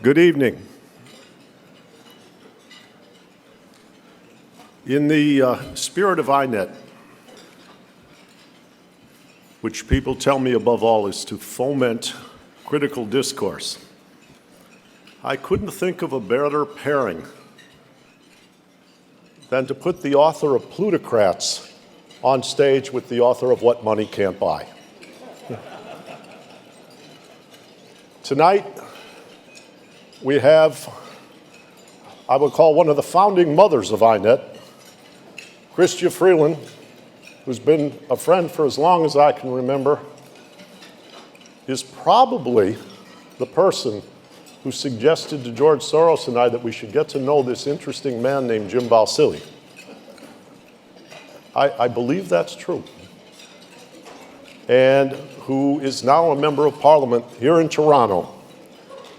Good evening. In the spirit of INET, which people tell me above all is to foment critical discourse, I couldn't think of a better pairing than to put the author of Plutocrats on stage with the author of What Money Can't Buy. Tonight, we have, I would call one of the founding mothers of INET, Chrystia Freeland, who's been a friend for as long as I can remember, is probably the person who suggested to George Soros and I that we should get to know this interesting man named Jim Balsillie. I believe that's true. And who is now a member of Parliament here in Toronto.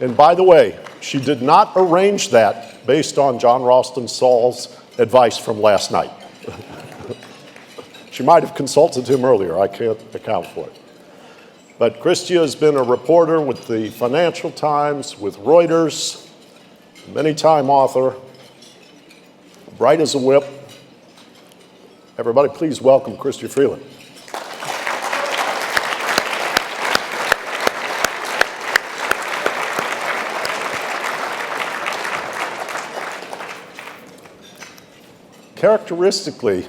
And by the way, she did not arrange that based on John Ralston Saul's advice from last night. She might have consulted him earlier, I can't account for it. But Chrystia has been a reporter with the Financial Times, with Reuters, many-time author, bright as a whip. Everybody please welcome Chrystia Freeland. Characteristically,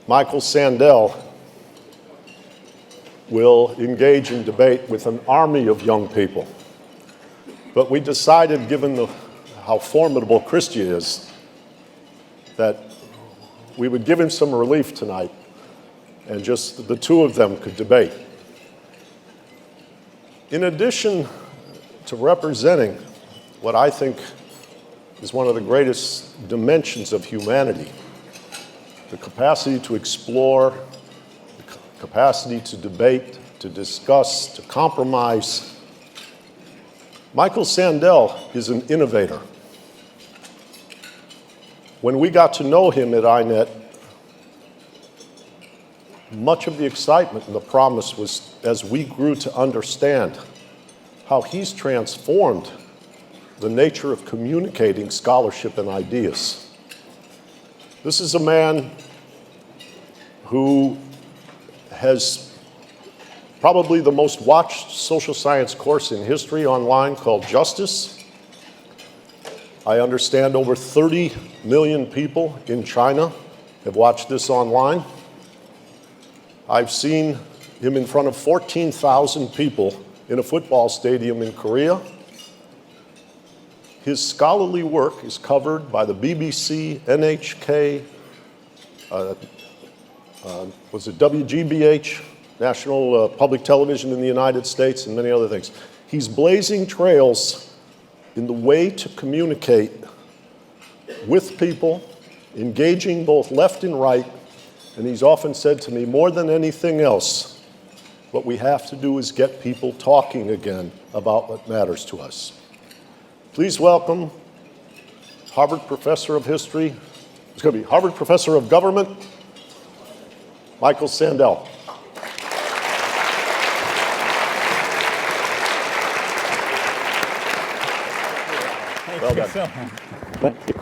Michael Sandel will engage in debate with an army of young people. But we decided, given how formidable Chrystia is, that we would give him some relief tonight and just the two of them could debate. In addition to representing what I think is one of the greatest dimensions of humanity, the capacity to explore, the capacity to debate, to discuss, to compromise. Michael Sandel is an innovator. When we got to know him at INET, much of the excitement and the promise was as we grew to understand how he's transformed the nature of communicating scholarship and ideas. This is a man who has probably the most watched social science course in history online called Justice. I understand over 30 million people in China have watched this online. I've seen him in front of 14,000 people in a football stadium in Korea. His scholarly work is covered by the BBC, NHK, WGBH, National Public Television in the United States, and many other things. He's blazing trails in the way to communicate with people, engaging both left and right, and he's often said to me, more than anything else, what we have to do is get people talking again about what matters to us. Please welcome Harvard Professor of History, it's going to be Harvard Professor of Government, Michael Sandel. Well done. Thank you.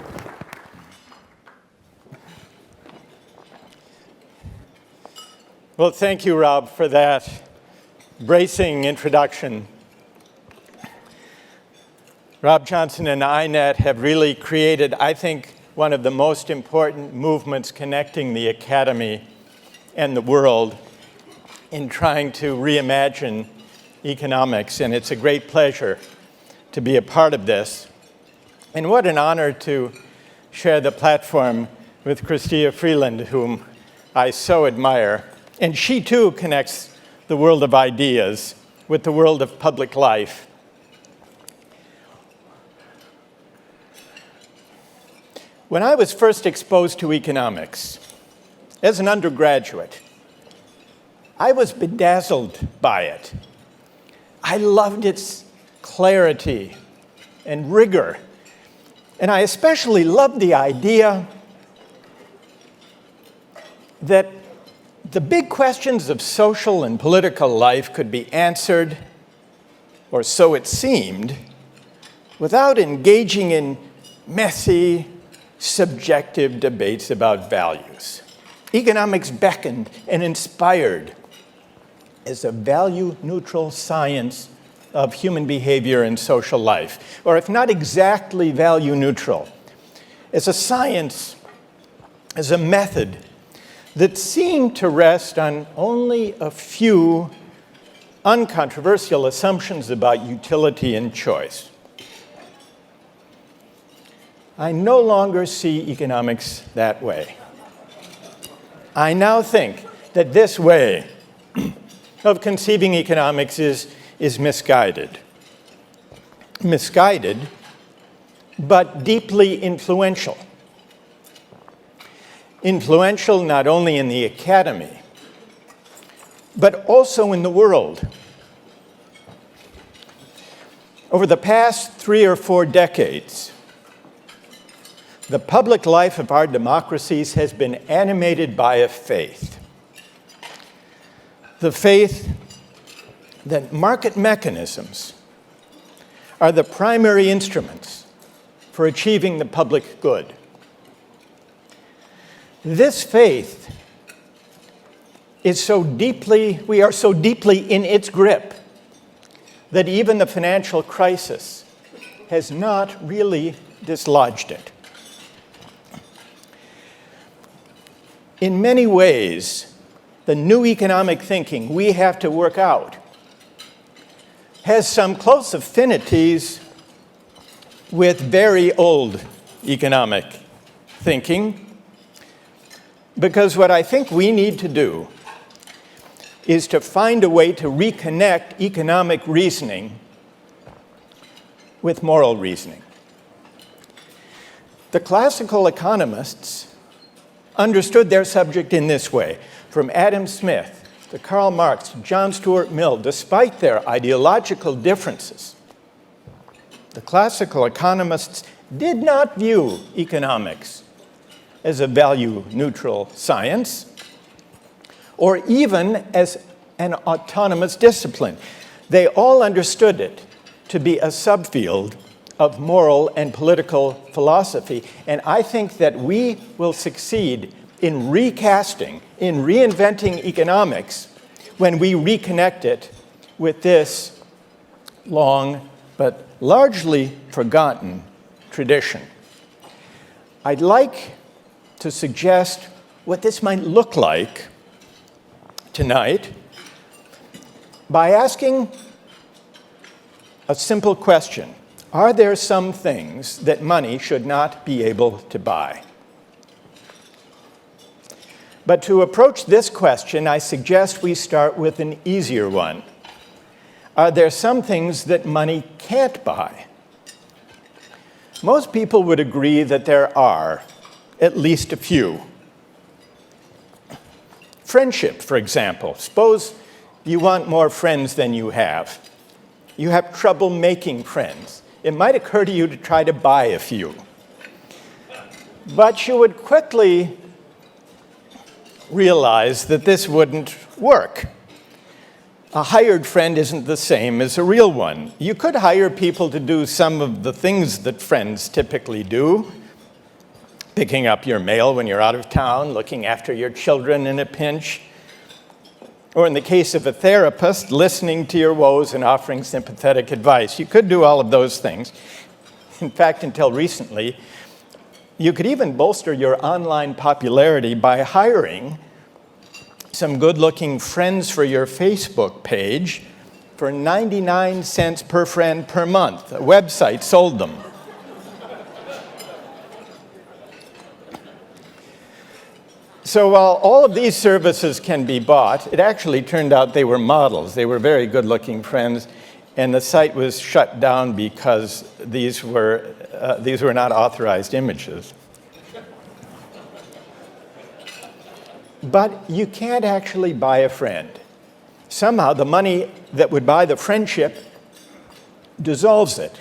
Well, thank you, Rob, for that bracing introduction. Rob Johnson and INET have really created, I think, one of the most important movements connecting the academy and the world in trying to reimagine economics, and it's a great pleasure to be a part of this. And what an honor to share the platform with Chrystia Freeland, whom I so admire. And she, too, connects the world of ideas with the world of public life. When I was first exposed to economics as an undergraduate, I was bedazzled by it. I loved its clarity and rigor. And I especially loved the idea that the big questions of social and political life could be answered or so it seemed, without engaging in messy, subjective debates about values. Economics beckoned and inspired as a value-neutral science of human behavior and social life, or if not exactly value-neutral, as a science, as a method that seemed to rest on only a few uncontroversial assumptions about utility and choice. I no longer see economics that way. I now think that this way of conceiving economics is misguided. Misguided, but deeply influential. Influential not only in the academy, but also in the world. Over the past 3 or 4 decades, the public life of our democracies has been animated by a faith. The faith that market mechanisms are the primary instruments for achieving the public good. This faith is we are so deeply in its grip that even the financial crisis has not really dislodged it. In many ways, the new economic thinking we have to work out has some close affinities with very old economic thinking, because what I think we need to do is to find a way to reconnect economic reasoning with moral reasoning. The classical economists understood their subject in this way. From Adam Smith to Karl Marx to John Stuart Mill, despite their ideological differences, the classical economists did not view economics as a value-neutral science, or even as an autonomous discipline. They all understood it to be a subfield of moral and political philosophy, and I think that we will succeed in recasting, in reinventing economics when we reconnect it with this long but largely forgotten tradition. I'd like to suggest what this might look like tonight by asking a simple question. Are there some things that money should not be able to buy? But to approach this question, I suggest we start with an easier one. Are there some things that money can't buy? Most people would agree that there are at least a few. Friendship, for example. Suppose you want more friends than you have. You have trouble making friends. It might occur to you to try to buy a few. But you would quickly realize that this wouldn't work. A hired friend isn't the same as a real one. You could hire people to do some of the things that friends typically do, picking up your mail when you're out of town, looking after your children in a pinch, or in the case of a therapist, listening to your woes and offering sympathetic advice. You could do all of those things. In fact, until recently, you could even bolster your online popularity by hiring some good-looking friends for your Facebook page for 99 cents per friend per month. A website sold them. So while all of these services can be bought, it actually turned out they were models. They were very good-looking friends, and the site was shut down because these were not authorized images. But you can't actually buy a friend. Somehow the money that would buy the friendship dissolves it,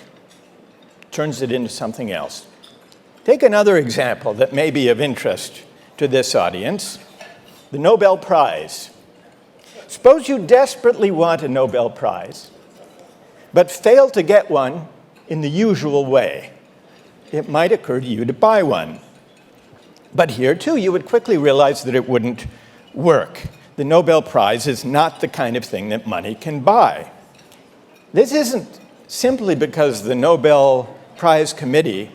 turns it into something else. Take another example that may be of interest to this audience, the Nobel Prize. Suppose you desperately want a Nobel Prize, but fail to get one in the usual way, it might occur to you to buy one. But here, too, you would quickly realize that it wouldn't work. The Nobel Prize is not the kind of thing that money can buy. This isn't simply because the Nobel Prize Committee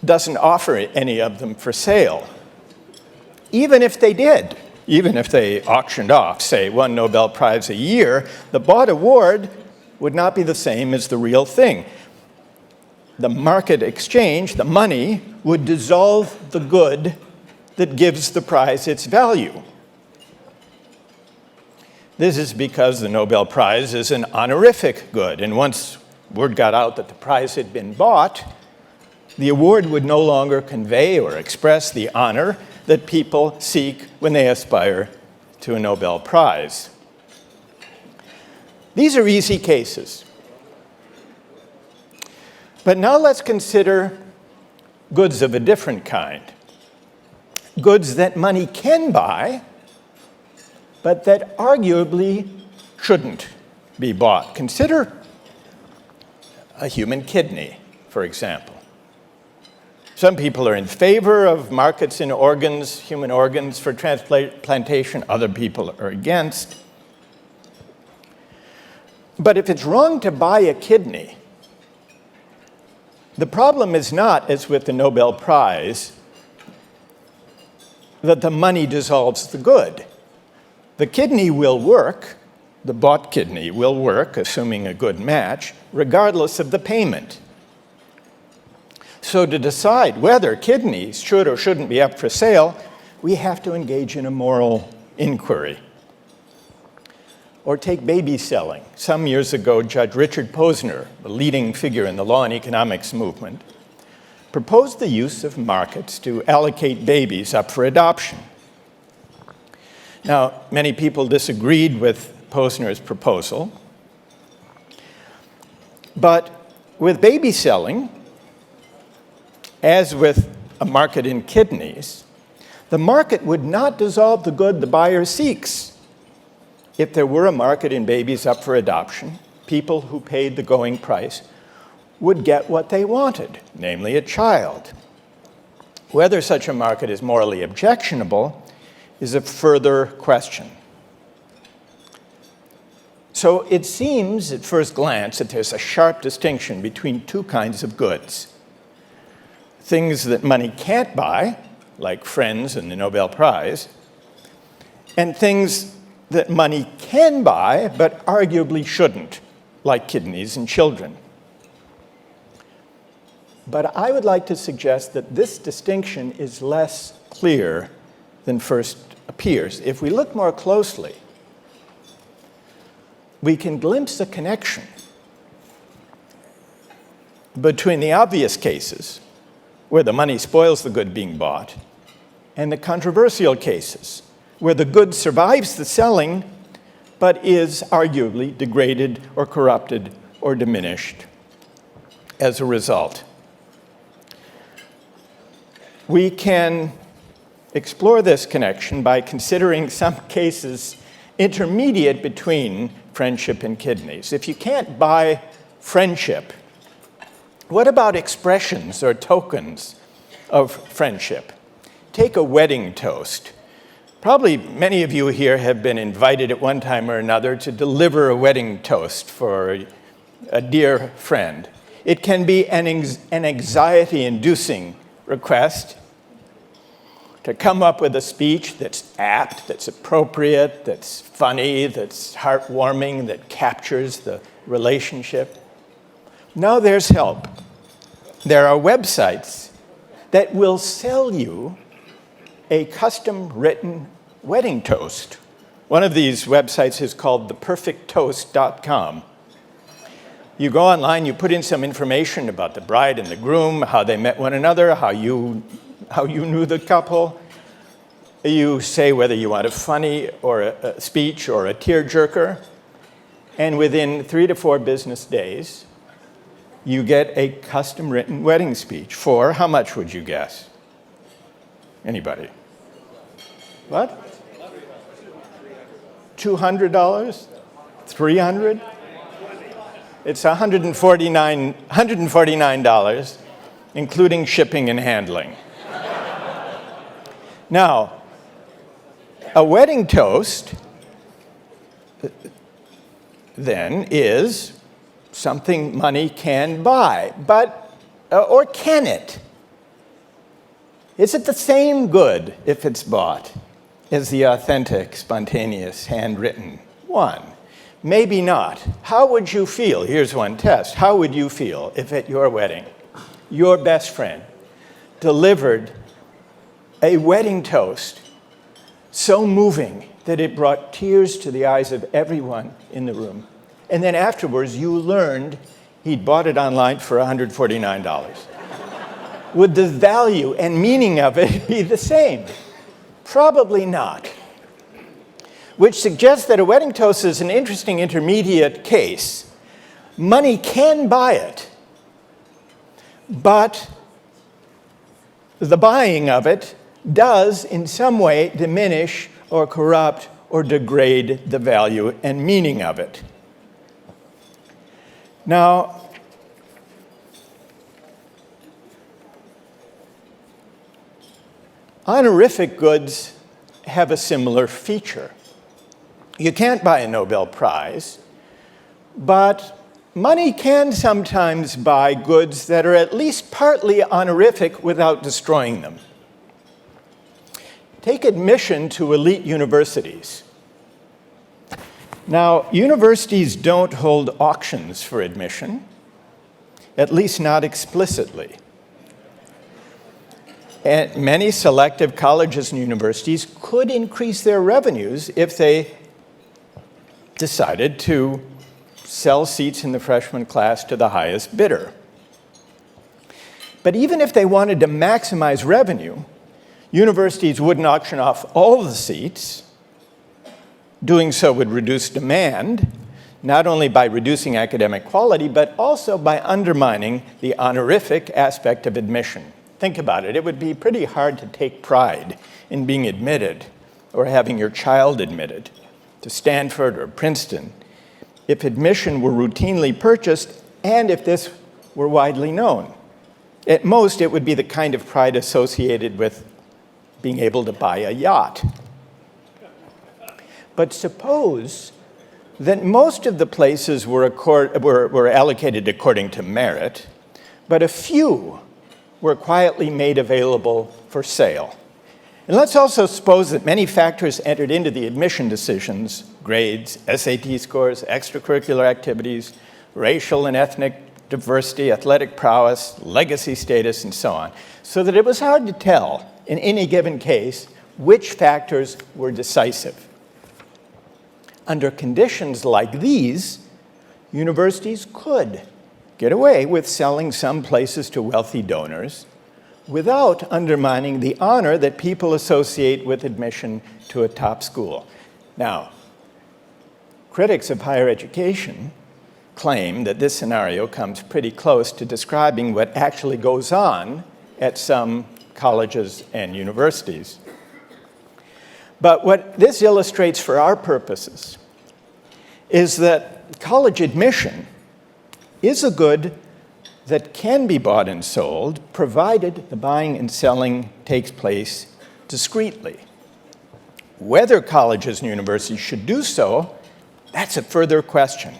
doesn't offer any of them for sale. Even if they did, even if they auctioned off, say, one Nobel Prize a year, the bought award would not be the same as the real thing. The market exchange, the money, would dissolve the good that gives the prize its value. This is because the Nobel Prize is an honorific good, and once word got out that the prize had been bought, the award would no longer convey or express the honor that people seek when they aspire to a Nobel Prize. These are easy cases. But now let's consider goods of a different kind. Goods that money can buy, but that arguably shouldn't be bought. Consider a human kidney, for example. Some people are in favor of markets in organs, human organs for transplantation. Other people are against. But if it's wrong to buy a kidney, the problem is not, as with the Nobel Prize, that the money dissolves the good. The kidney will work, the bought kidney will work, assuming a good match, regardless of the payment. So to decide whether kidneys should or shouldn't be up for sale, we have to engage in a moral inquiry. Or take baby selling. Some years ago, Judge Richard Posner, the leading figure in the law and economics movement, proposed the use of markets to allocate babies up for adoption. Now, many people disagreed with Posner's proposal, but with baby selling, as with a market in kidneys, the market would not dissolve the good the buyer seeks. If there were a market in babies up for adoption, people who paid the going price would get what they wanted, namely a child. Whether such a market is morally objectionable is a further question. So it seems at first glance that there's a sharp distinction between two kinds of goods. Things that money can't buy, like friends and the Nobel Prize, and things that money can buy but arguably shouldn't, like kidneys and children. But I would like to suggest that this distinction is less clear than first appears. If we look more closely, we can glimpse a connection between the obvious cases, where the money spoils the good being bought, and the controversial cases, where the good survives the selling, but is arguably degraded or corrupted or diminished as a result. We can explore this connection by considering some cases intermediate between friendship and kidneys. If you can't buy friendship, what about expressions or tokens of friendship? Take a wedding toast. Probably many of you here have been invited at one time or another to deliver a wedding toast for a dear friend. It can be an anxiety-inducing request to come up with a speech that's apt, that's appropriate, that's funny, that's heartwarming, that captures the relationship. Now there's help. There are websites that will sell you a custom-written wedding toast. One of these websites is called theperfecttoast.com. You go online, you put in some information about the bride and the groom, how they met one another, how you knew the couple. You say whether you want a funny or a speech or a tearjerker, and within 3 to 4 business days, you get a custom-written wedding speech for, how much would you guess? Anybody? What? $200? $300? It's $149, including shipping and handling. Now, a wedding toast then is something money can buy, but, or can it? Is it the same good if it's bought as the authentic, spontaneous, handwritten one? Maybe not. How would you feel? Here's one test. How would you feel if at your wedding, your best friend delivered a wedding toast so moving that it brought tears to the eyes of everyone in the room? And then afterwards, you learned he'd bought it online for $149. Would the value and meaning of it be the same? Probably not. Which suggests that a wedding toast is an interesting intermediate case. Money can buy it, but the buying of it does in some way diminish or corrupt or degrade the value and meaning of it. Now, honorific goods have a similar feature. You can't buy a Nobel Prize, but money can sometimes buy goods that are at least partly honorific without destroying them. Take admission to elite universities. Now, universities don't hold auctions for admission, at least not explicitly. And many selective colleges and universities could increase their revenues if they decided to sell seats in the freshman class to the highest bidder. But even if they wanted to maximize revenue, universities wouldn't auction off all the seats. Doing so would reduce demand, not only by reducing academic quality, but also by undermining the honorific aspect of admission. Think about it. It would be pretty hard to take pride in being admitted or having your child admitted to Stanford or Princeton if admission were routinely purchased and if this were widely known. At most, it would be the kind of pride associated with being able to buy a yacht. But suppose that most of the places were allocated according to merit, but a few were quietly made available for sale. And let's also suppose that many factors entered into the admission decisions: grades, SAT scores, extracurricular activities, racial and ethnic diversity, athletic prowess, legacy status, and so on, so that it was hard to tell in any given case which factors were decisive. Under conditions like these, universities could get away with selling some places to wealthy donors without undermining the honor that people associate with admission to a top school. Now, critics of higher education claim that this scenario comes pretty close to describing what actually goes on at some colleges and universities. But what this illustrates for our purposes is that college admission is a good that can be bought and sold, provided the buying and selling takes place discreetly. Whether colleges and universities should do so, that's a further question.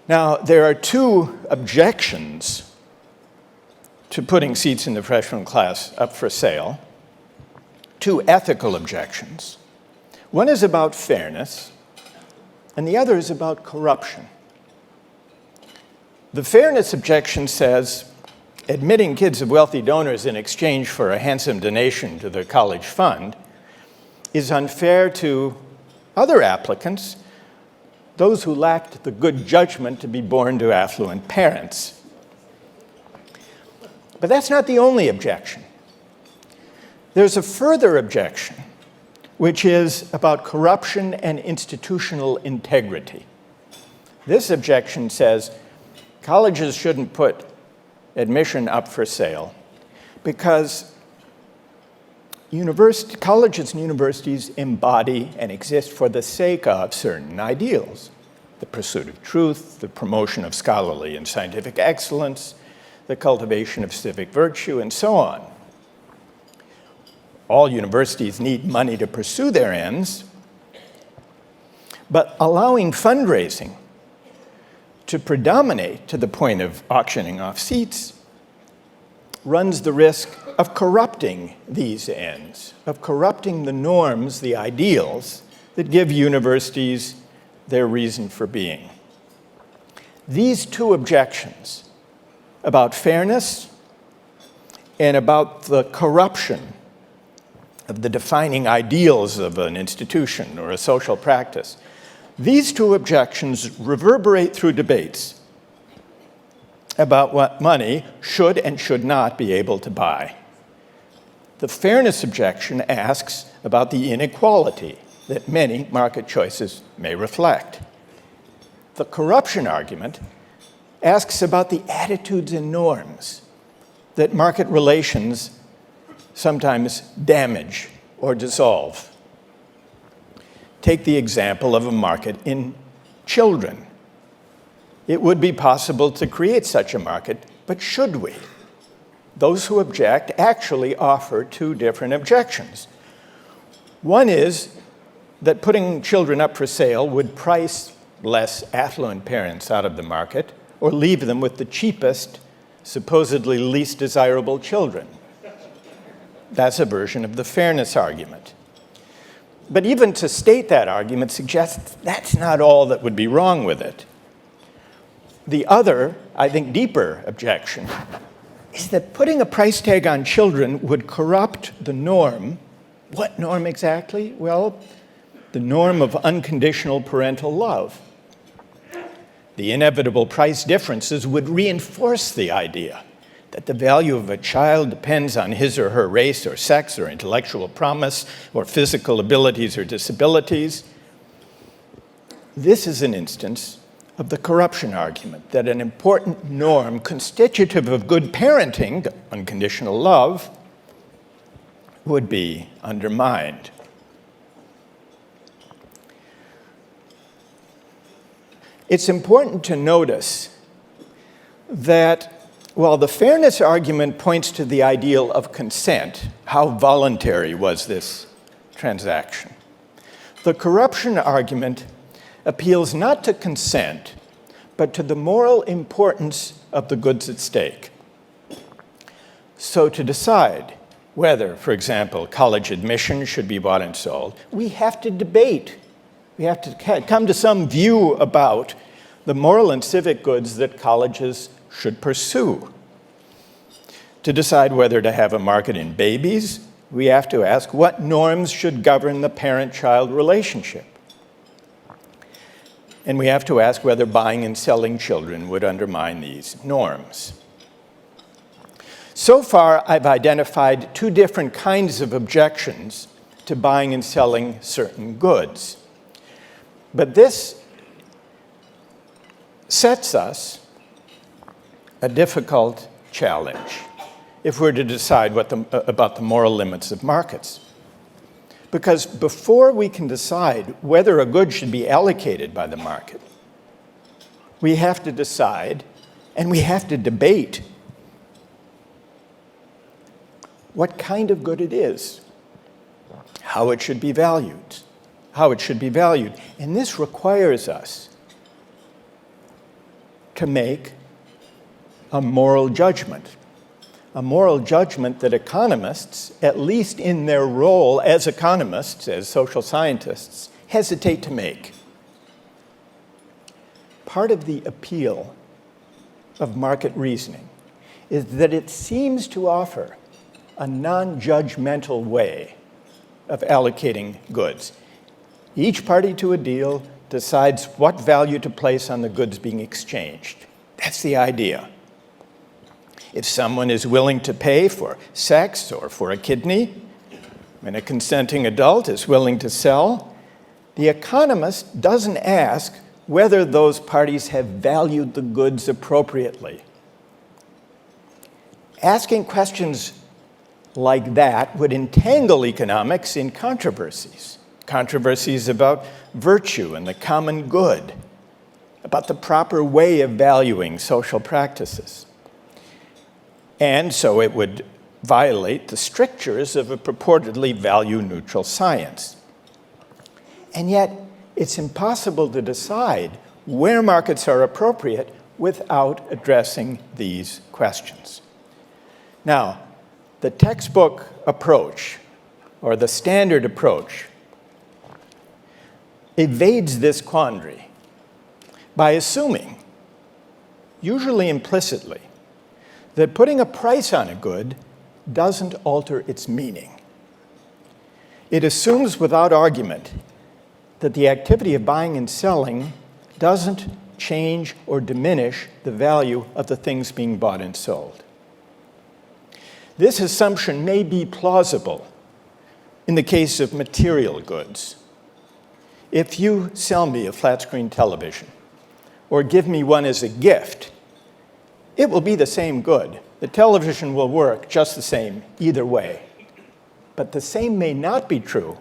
Now, there are two objections to putting seats in the freshman class up for sale, two ethical objections. One is about fairness, and the other is about corruption. The fairness objection says admitting kids of wealthy donors in exchange for a handsome donation to the college fund is unfair to other applicants, those who lacked the good judgment to be born to affluent parents. But that's not the only objection. There's a further objection, which is about corruption and institutional integrity. This objection says colleges shouldn't put admission up for sale because colleges and universities embody and exist for the sake of certain ideals. the pursuit of truth, the promotion of scholarly and scientific excellence, the cultivation of civic virtue, and so on. All universities need money to pursue their ends, but allowing fundraising to predominate to the point of auctioning off seats runs the risk of corrupting these ends, of corrupting the norms, the ideals that give universities their reason for being. These two objections about fairness and about the corruption of the defining ideals of an institution or a social practice, these two objections reverberate through debates about what money should and should not be able to buy. The fairness objection asks about the inequality that many market choices may reflect. The corruption argument asks about the attitudes and norms that market relations sometimes damage or dissolve. Take the example of a market in children. It would be possible to create such a market, but should we? Those who object actually offer two different objections. One is that putting children up for sale would price less affluent parents out of the market or leave them with the cheapest, supposedly least desirable children. That's a version of the fairness argument. But even to state that argument suggests that's not all that would be wrong with it. The other, I think, deeper objection is that putting a price tag on children would corrupt the norm. What norm exactly? Well, the norm of unconditional parental love. The inevitable price differences would reinforce the idea that the value of a child depends on his or her race or sex or intellectual promise or physical abilities or disabilities. This is an instance of the corruption argument, that an important norm constitutive of good parenting, unconditional love, would be undermined. It's important to notice that while the fairness argument points to the ideal of consent, how voluntary was this transaction, the corruption argument appeals not to consent, but to the moral importance of the goods at stake. So to decide whether, for example, college admission should be bought and sold, we have to debate. We have to come to some view about the moral and civic goods that colleges should pursue. To decide whether to have a market in babies, we have to ask what norms should govern the parent-child relationship. And we have to ask whether buying and selling children would undermine these norms. So far, I've identified two different kinds of objections to buying and selling certain goods. But this sets us a difficult challenge if we're to decide about the moral limits of markets. Because before we can decide whether a good should be allocated by the market, we have to decide and we have to debate what kind of good it is, how it should be valued, And this requires us to make a moral judgment that economists, at least in their role as economists, as social scientists, hesitate to make. Part of the appeal of market reasoning is that it seems to offer a non-judgmental way of allocating goods. Each party to a deal decides what value to place on the goods being exchanged. That's the idea. If someone is willing to pay for sex or for a kidney, and a consenting adult is willing to sell, the economist doesn't ask whether those parties have valued the goods appropriately. Asking questions like that would entangle economics in controversies about virtue and the common good, about the proper way of valuing social practices. And so it would violate the strictures of a purportedly value-neutral science. And yet, it's impossible to decide where markets are appropriate without addressing these questions. Now, the textbook approach, or the standard approach, evades this quandary by assuming, usually implicitly, that putting a price on a good doesn't alter its meaning. It assumes without argument that the activity of buying and selling doesn't change or diminish the value of the things being bought and sold. This assumption may be plausible in the case of material goods. If you sell me a flat-screen television or give me one as a gift, it will be the same good. The television will work just the same either way. But the same may not be true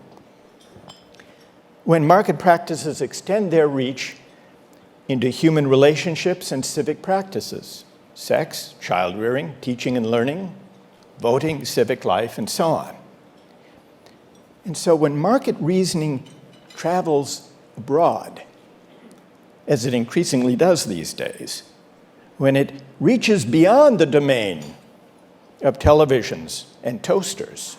when market practices extend their reach into human relationships and civic practices, sex, child rearing, teaching and learning, voting, civic life, and so on. And so when market reasoning travels abroad, as it increasingly does these days, when it reaches beyond the domain of televisions and toasters,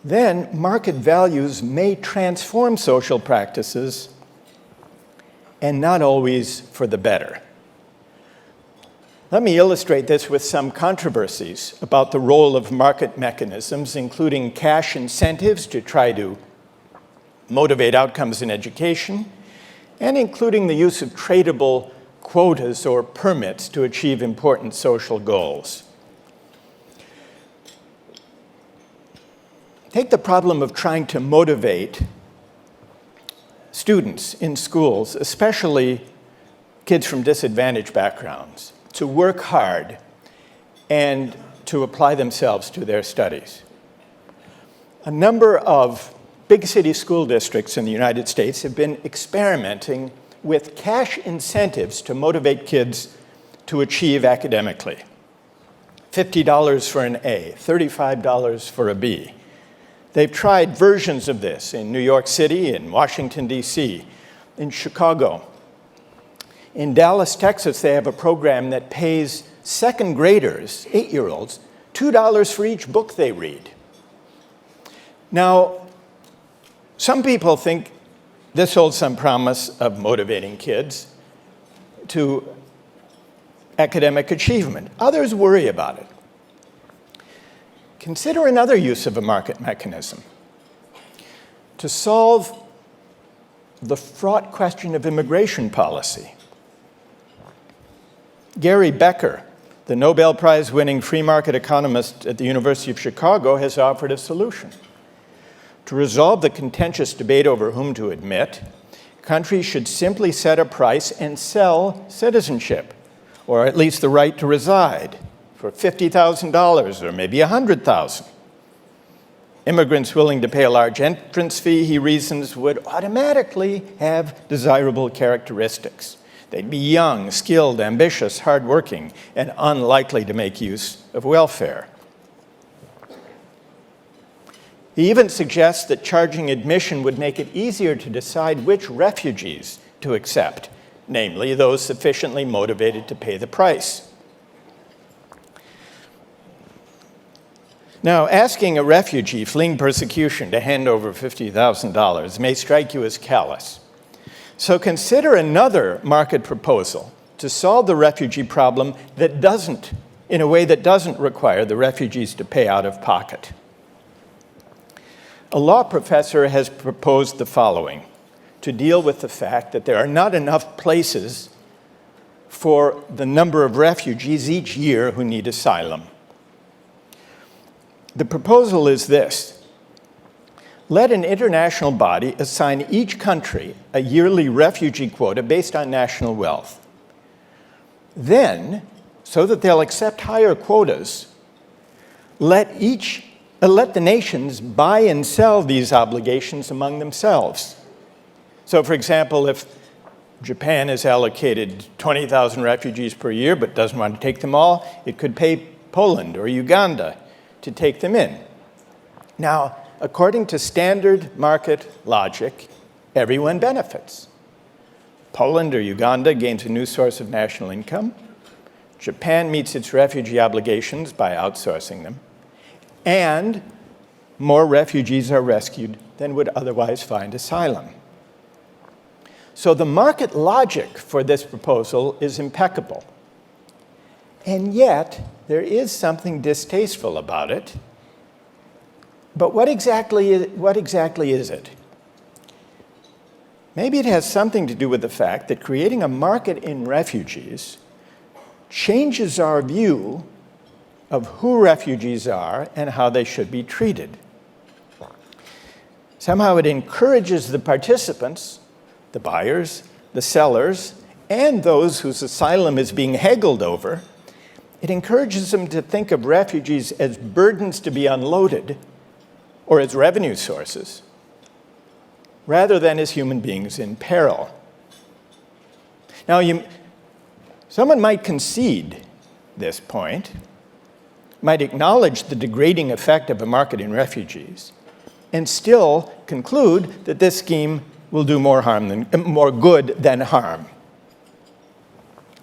then market values may transform social practices, and not always for the better. Let me illustrate this with some controversies about the role of market mechanisms, including cash incentives to try to motivate outcomes in education, and including the use of tradable quotas or permits to achieve important social goals. Take the problem of trying to motivate students in schools, especially kids from disadvantaged backgrounds, to work hard and to apply themselves to their studies. A number of big city school districts in the United States have been experimenting with cash incentives to motivate kids to achieve academically. $50 for an A, $35 for a B. They've tried versions of this in New York City, in Washington, D.C., in Chicago. In Dallas, Texas, they have a program that pays second graders, 8-year-olds, $2 for each book they read. Now, some people think this holds some promise of motivating kids to academic achievement. Others worry about it. Consider another use of a market mechanism to solve the fraught question of immigration policy. Gary Becker, the Nobel Prize winning free market economist at the University of Chicago, has offered a solution. To resolve the contentious debate over whom to admit, countries should simply set a price and sell citizenship, or at least the right to reside, for $50,000 or maybe $100,000. Immigrants willing to pay a large entrance fee, he reasons, would automatically have desirable characteristics. They'd be young, skilled, ambitious, hardworking, and unlikely to make use of welfare. He even suggests that charging admission would make it easier to decide which refugees to accept, namely those sufficiently motivated to pay the price. Now, asking a refugee fleeing persecution to hand over $50,000 may strike you as callous. So consider another market proposal to solve the refugee problem that doesn't, in a way that doesn't require the refugees to pay out of pocket. A law professor has proposed the following to deal with the fact that there are not enough places for the number of refugees each year who need asylum. The proposal is this: let an international body assign each country a yearly refugee quota based on national wealth. Then, so that they'll accept higher quotas, let the nations buy and sell these obligations among themselves. So, for example, if Japan has allocated 20,000 refugees per year but doesn't want to take them all. It could pay Poland or Uganda to take them in. Now, according to standard market logic, everyone benefits. Poland or Uganda gains a new source of national income. Japan meets its refugee obligations by outsourcing them. And more refugees are rescued than would otherwise find asylum. So the market logic for this proposal is impeccable. And yet, there is something distasteful about it. But what exactly is it? Maybe it has something to do with the fact that creating a market in refugees changes our view of who refugees are and how they should be treated. Somehow it encourages the participants, the buyers, the sellers, and those whose asylum is being haggled over, it encourages them to think of refugees as burdens to be unloaded or as revenue sources, rather than as human beings in peril. Now, someone might concede this point, might acknowledge the degrading effect of a market in refugees, and still conclude that this scheme will do more good than harm.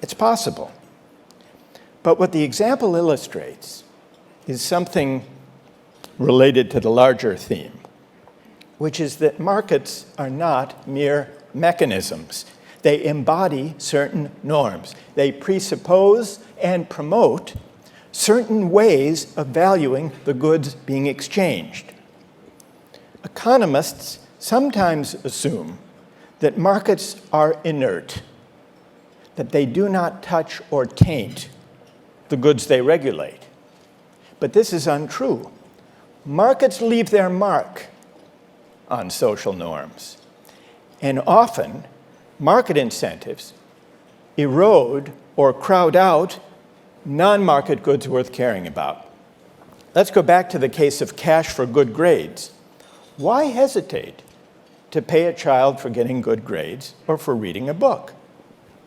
It's possible. But what the example illustrates is something related to the larger theme, which is that markets are not mere mechanisms. They embody certain norms. They presuppose and promote certain ways of valuing the goods being exchanged. Economists sometimes assume that markets are inert, that they do not touch or taint the goods they regulate. But this is untrue. Markets leave their mark on social norms. And often, market incentives erode or crowd out non-market goods worth caring about. Let's go back to the case of cash for good grades. Why hesitate to pay a child for getting good grades or for reading a book?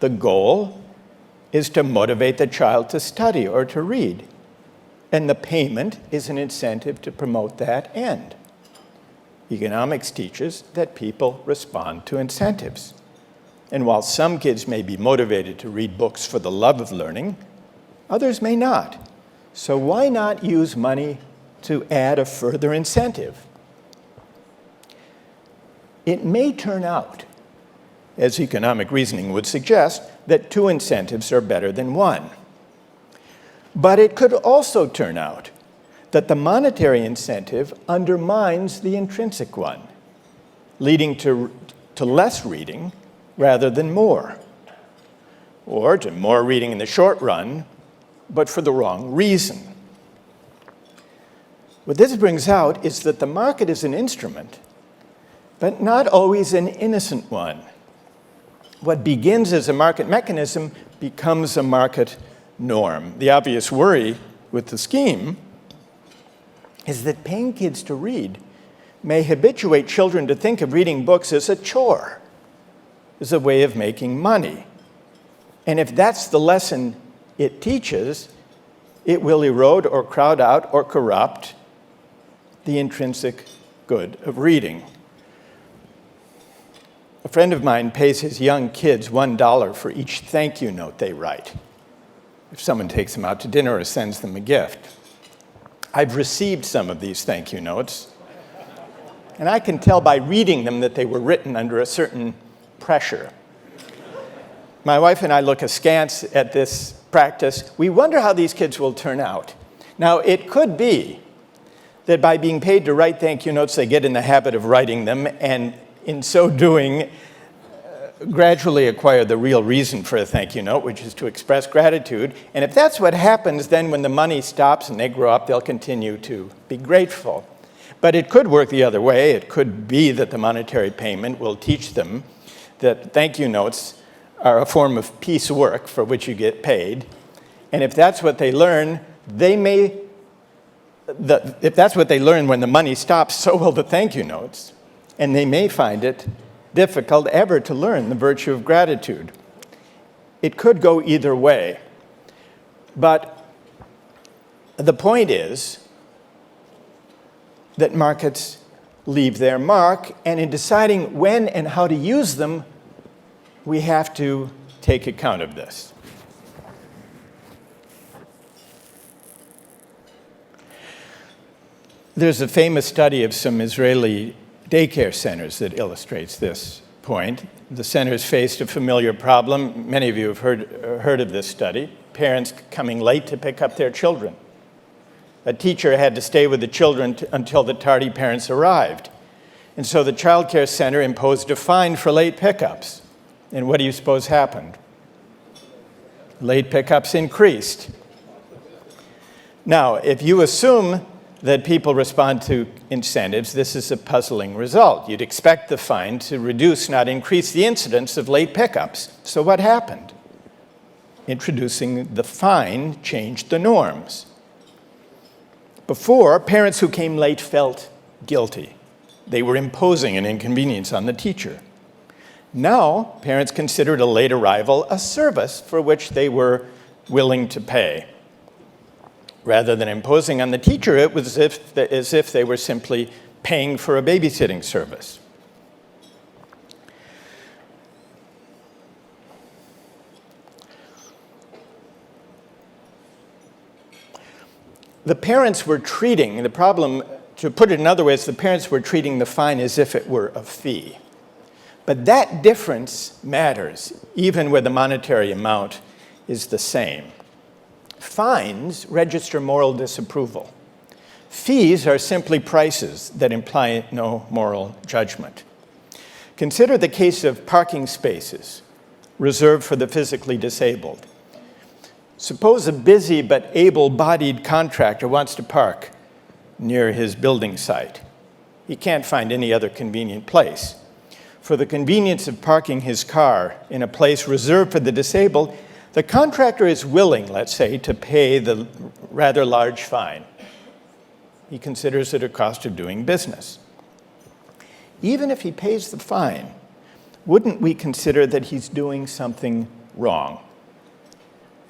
The goal is to motivate the child to study or to read. And the payment is an incentive to promote that end. Economics teaches that people respond to incentives. And while some kids may be motivated to read books for the love of learning, others may not. So why not use money to add a further incentive? It may turn out, as economic reasoning would suggest, that two incentives are better than one. But it could also turn out that the monetary incentive undermines the intrinsic one, leading to less reading rather than more, or to more reading in the short run, but for the wrong reason. What this brings out is that the market is an instrument, but not always an innocent one. What begins as a market mechanism becomes a market norm. The obvious worry with the scheme is that paying kids to read may habituate children to think of reading books as a chore, as a way of making money. And if that's the lesson it teaches, it will erode or crowd out or corrupt the intrinsic good of reading. A friend of mine pays his young kids $1 for each thank you note they write, if someone takes them out to dinner or sends them a gift. I've received some of these thank you notes, and I can tell by reading them that they were written under a certain pressure. My wife and I look askance at this practice. We wonder how these kids will turn out. Now, it could be that by being paid to write thank you notes, they get in the habit of writing them, and in so doing, gradually acquire the real reason for a thank you note, which is to express gratitude. And if that's what happens, then when the money stops and they grow up, they'll continue to be grateful. But it could work the other way. It could be that the monetary payment will teach them that thank you notes are a form of piecework for which you get paid. And if that's what they learn, if that's what they learn when the money stops, so will the thank you notes. And they may find it difficult ever to learn the virtue of gratitude. It could go either way. But the point is that markets leave their mark, and in deciding when and how to use them, we have to take account of this. There's a famous study of some Israeli daycare centers that illustrates this point. The centers faced a familiar problem. Many of you have heard of this study. Parents coming late to pick up their children. A teacher had to stay with the children until the tardy parents arrived. And so the child care center imposed a fine for late pickups. And what do you suppose happened? Late pickups increased. Now, if you assume that people respond to incentives, this is a puzzling result. You'd expect the fine to reduce, not increase, the incidence of late pickups. So what happened? Introducing the fine changed the norms. Before, parents who came late felt guilty. They were imposing an inconvenience on the teacher. Now, parents considered a late arrival a service for which they were willing to pay. Rather than imposing on the teacher, it was as if they were simply paying for a babysitting service. The parents were treating, the problem, to put it another way, is the parents were treating the fine as if it were a fee. But that difference matters, even where the monetary amount is the same. Fines register moral disapproval. Fees are simply prices that imply no moral judgment. Consider the case of parking spaces reserved for the physically disabled. Suppose a busy but able-bodied contractor wants to park near his building site. He can't find any other convenient place. For the convenience of parking his car in a place reserved for the disabled, the contractor is willing, let's say, to pay the rather large fine. He considers it a cost of doing business. Even if he pays the fine, wouldn't we consider that he's doing something wrong?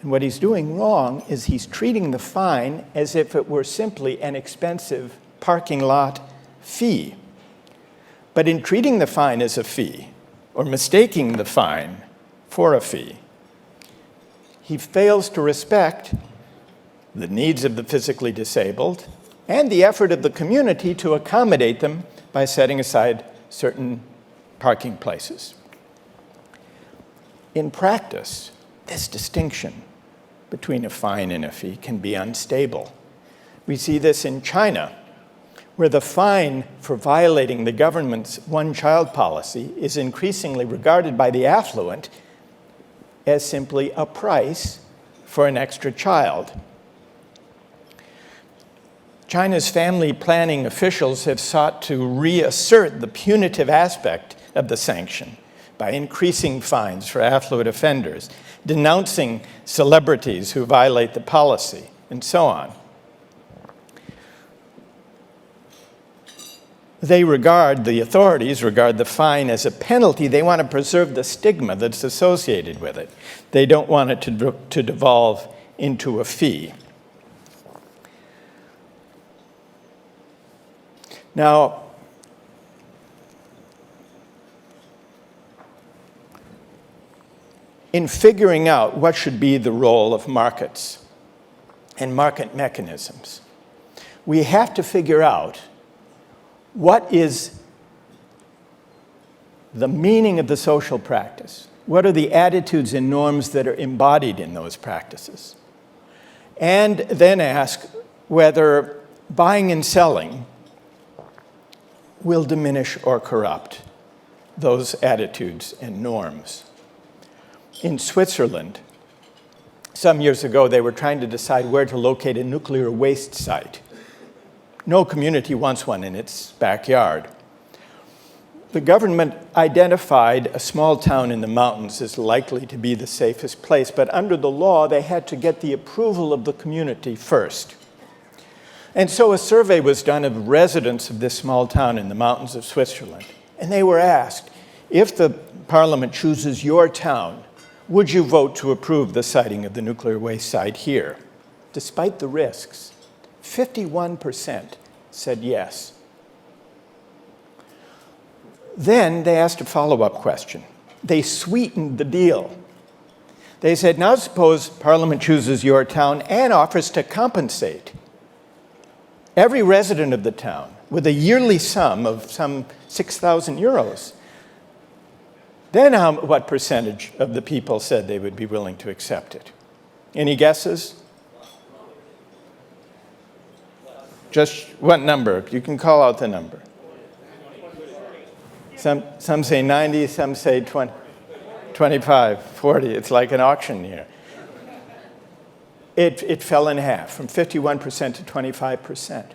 And what he's doing wrong is he's treating the fine as if it were simply an expensive parking lot fee. But in treating the fine as a fee, or mistaking the fine for a fee, he fails to respect the needs of the physically disabled and the effort of the community to accommodate them by setting aside certain parking places. In practice, this distinction between a fine and a fee can be unstable. We see this in China, where the fine for violating the government's one-child policy is increasingly regarded by the affluent as simply a price for an extra child. China's family planning officials have sought to reassert the punitive aspect of the sanction by increasing fines for affluent offenders, denouncing celebrities who violate the policy, and so on. The authorities regard the fine as a penalty. They want to preserve the stigma that's associated with it. They don't want it to devolve into a fee. Now, in figuring out what should be the role of markets and market mechanisms, we have to figure out what is the meaning of the social practice? What are the attitudes and norms that are embodied in those practices? And then ask whether buying and selling will diminish or corrupt those attitudes and norms. In Switzerland, some years ago, they were trying to decide where to locate a nuclear waste site. No community wants one in its backyard. The government identified a small town in the mountains as likely to be the safest place, but under the law, they had to get the approval of the community first. And so a survey was done of residents of this small town in the mountains of Switzerland, and they were asked, if the Parliament chooses your town, would you vote to approve the siting of the nuclear waste site here? Despite the risks, 51% said yes. Then they asked a follow-up question. They sweetened the deal. They said, now suppose Parliament chooses your town and offers to compensate every resident of the town with a yearly sum of some 6,000 euros. Then what percentage of the people said they would be willing to accept it? Any guesses? Just what number? You can call out the number. Some say 90, some say 20, 25, 40. It's like an auction here. It fell in half, from 51% to 25%,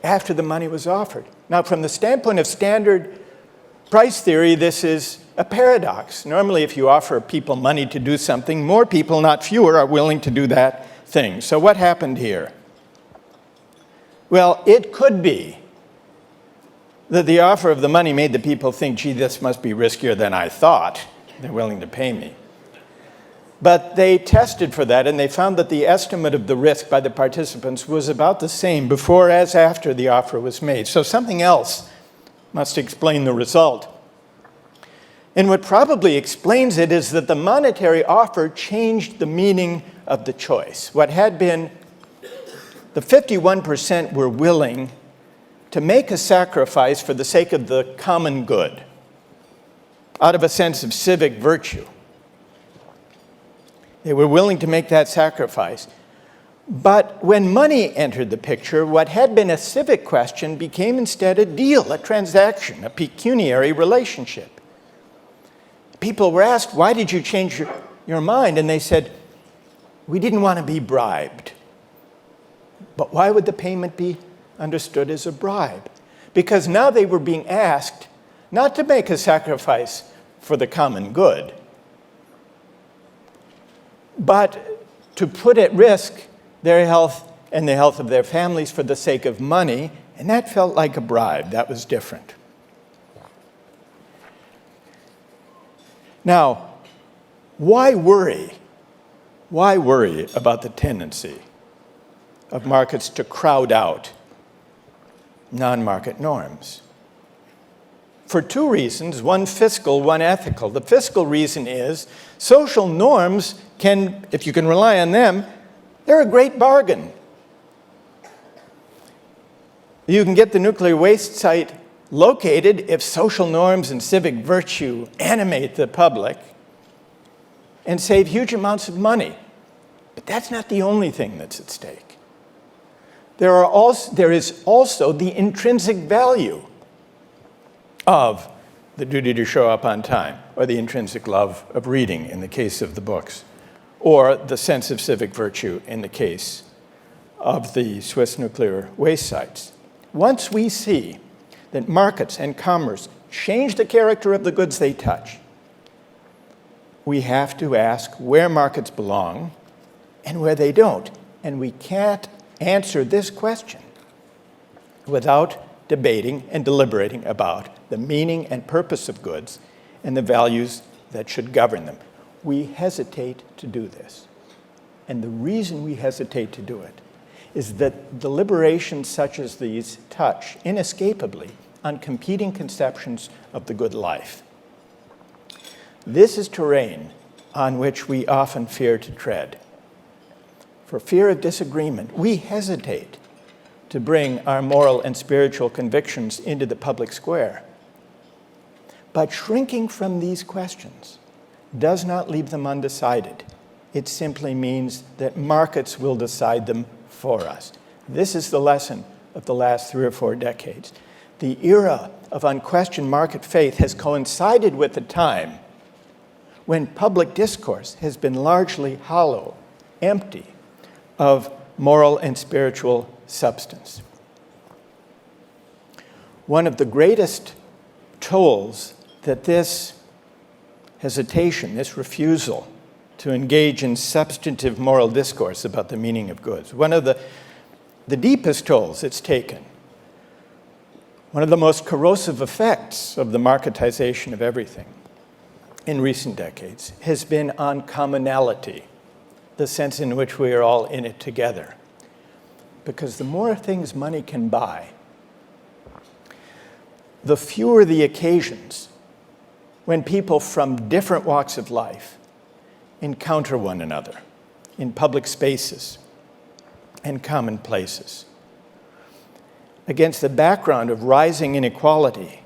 after the money was offered. Now, from the standpoint of standard price theory, this is a paradox. Normally, if you offer people money to do something, more people, not fewer, are willing to do that thing. So what happened here? Well, it could be that the offer of the money made the people think, gee, this must be riskier than I thought. They're willing to pay me. But they tested for that, and they found that the estimate of the risk by the participants was about the same before as after the offer was made. So something else must explain the result. And what probably explains it is that the monetary offer changed the meaning of the choice. What had been the 51% were willing to make a sacrifice for the sake of the common good, out of a sense of civic virtue. They were willing to make that sacrifice. But when money entered the picture, what had been a civic question became instead a deal, a transaction, a pecuniary relationship. People were asked, why did you change your mind? And they said, we didn't want to be bribed. But why would the payment be understood as a bribe? Because now they were being asked not to make a sacrifice for the common good, but to put at risk their health and the health of their families for the sake of money, and that felt like a bribe. That was different. Now, why worry? Why worry about the tendency of markets to crowd out non-market norms? For two reasons, one fiscal, one ethical. The fiscal reason is social norms can, if you can rely on them, they're a great bargain. You can get the nuclear waste site located if social norms and civic virtue animate the public and save huge amounts of money. But that's not the only thing that's at stake. There is also the intrinsic value of the duty to show up on time, or the intrinsic love of reading in the case of the books, or the sense of civic virtue in the case of the Swiss nuclear waste sites. Once we see that markets and commerce change the character of the goods they touch, we have to ask where markets belong and where they don't. And we can't answer this question without debating and deliberating about the meaning and purpose of goods and the values that should govern them. We hesitate to do this. And the reason we hesitate to do it is that deliberations such as these touch inescapably on competing conceptions of the good life. This is terrain on which we often fear to tread. For fear of disagreement, we hesitate to bring our moral and spiritual convictions into the public square. But shrinking from these questions does not leave them undecided. It simply means that markets will decide them for us. This is the lesson of the last 3 or 4 decades. The era of unquestioned market faith has coincided with the time when public discourse has been largely hollow, empty of moral and spiritual substance. One of the greatest tolls that this hesitation, this refusal to engage in substantive moral discourse about the meaning of goods, one of the deepest tolls it's taken One of the most corrosive effects of the marketization of everything in recent decades has been on commonality, the sense in which we are all in it together. Because the more things money can buy, the fewer the occasions when people from different walks of life encounter one another in public spaces and common places. Against the background of rising inequality,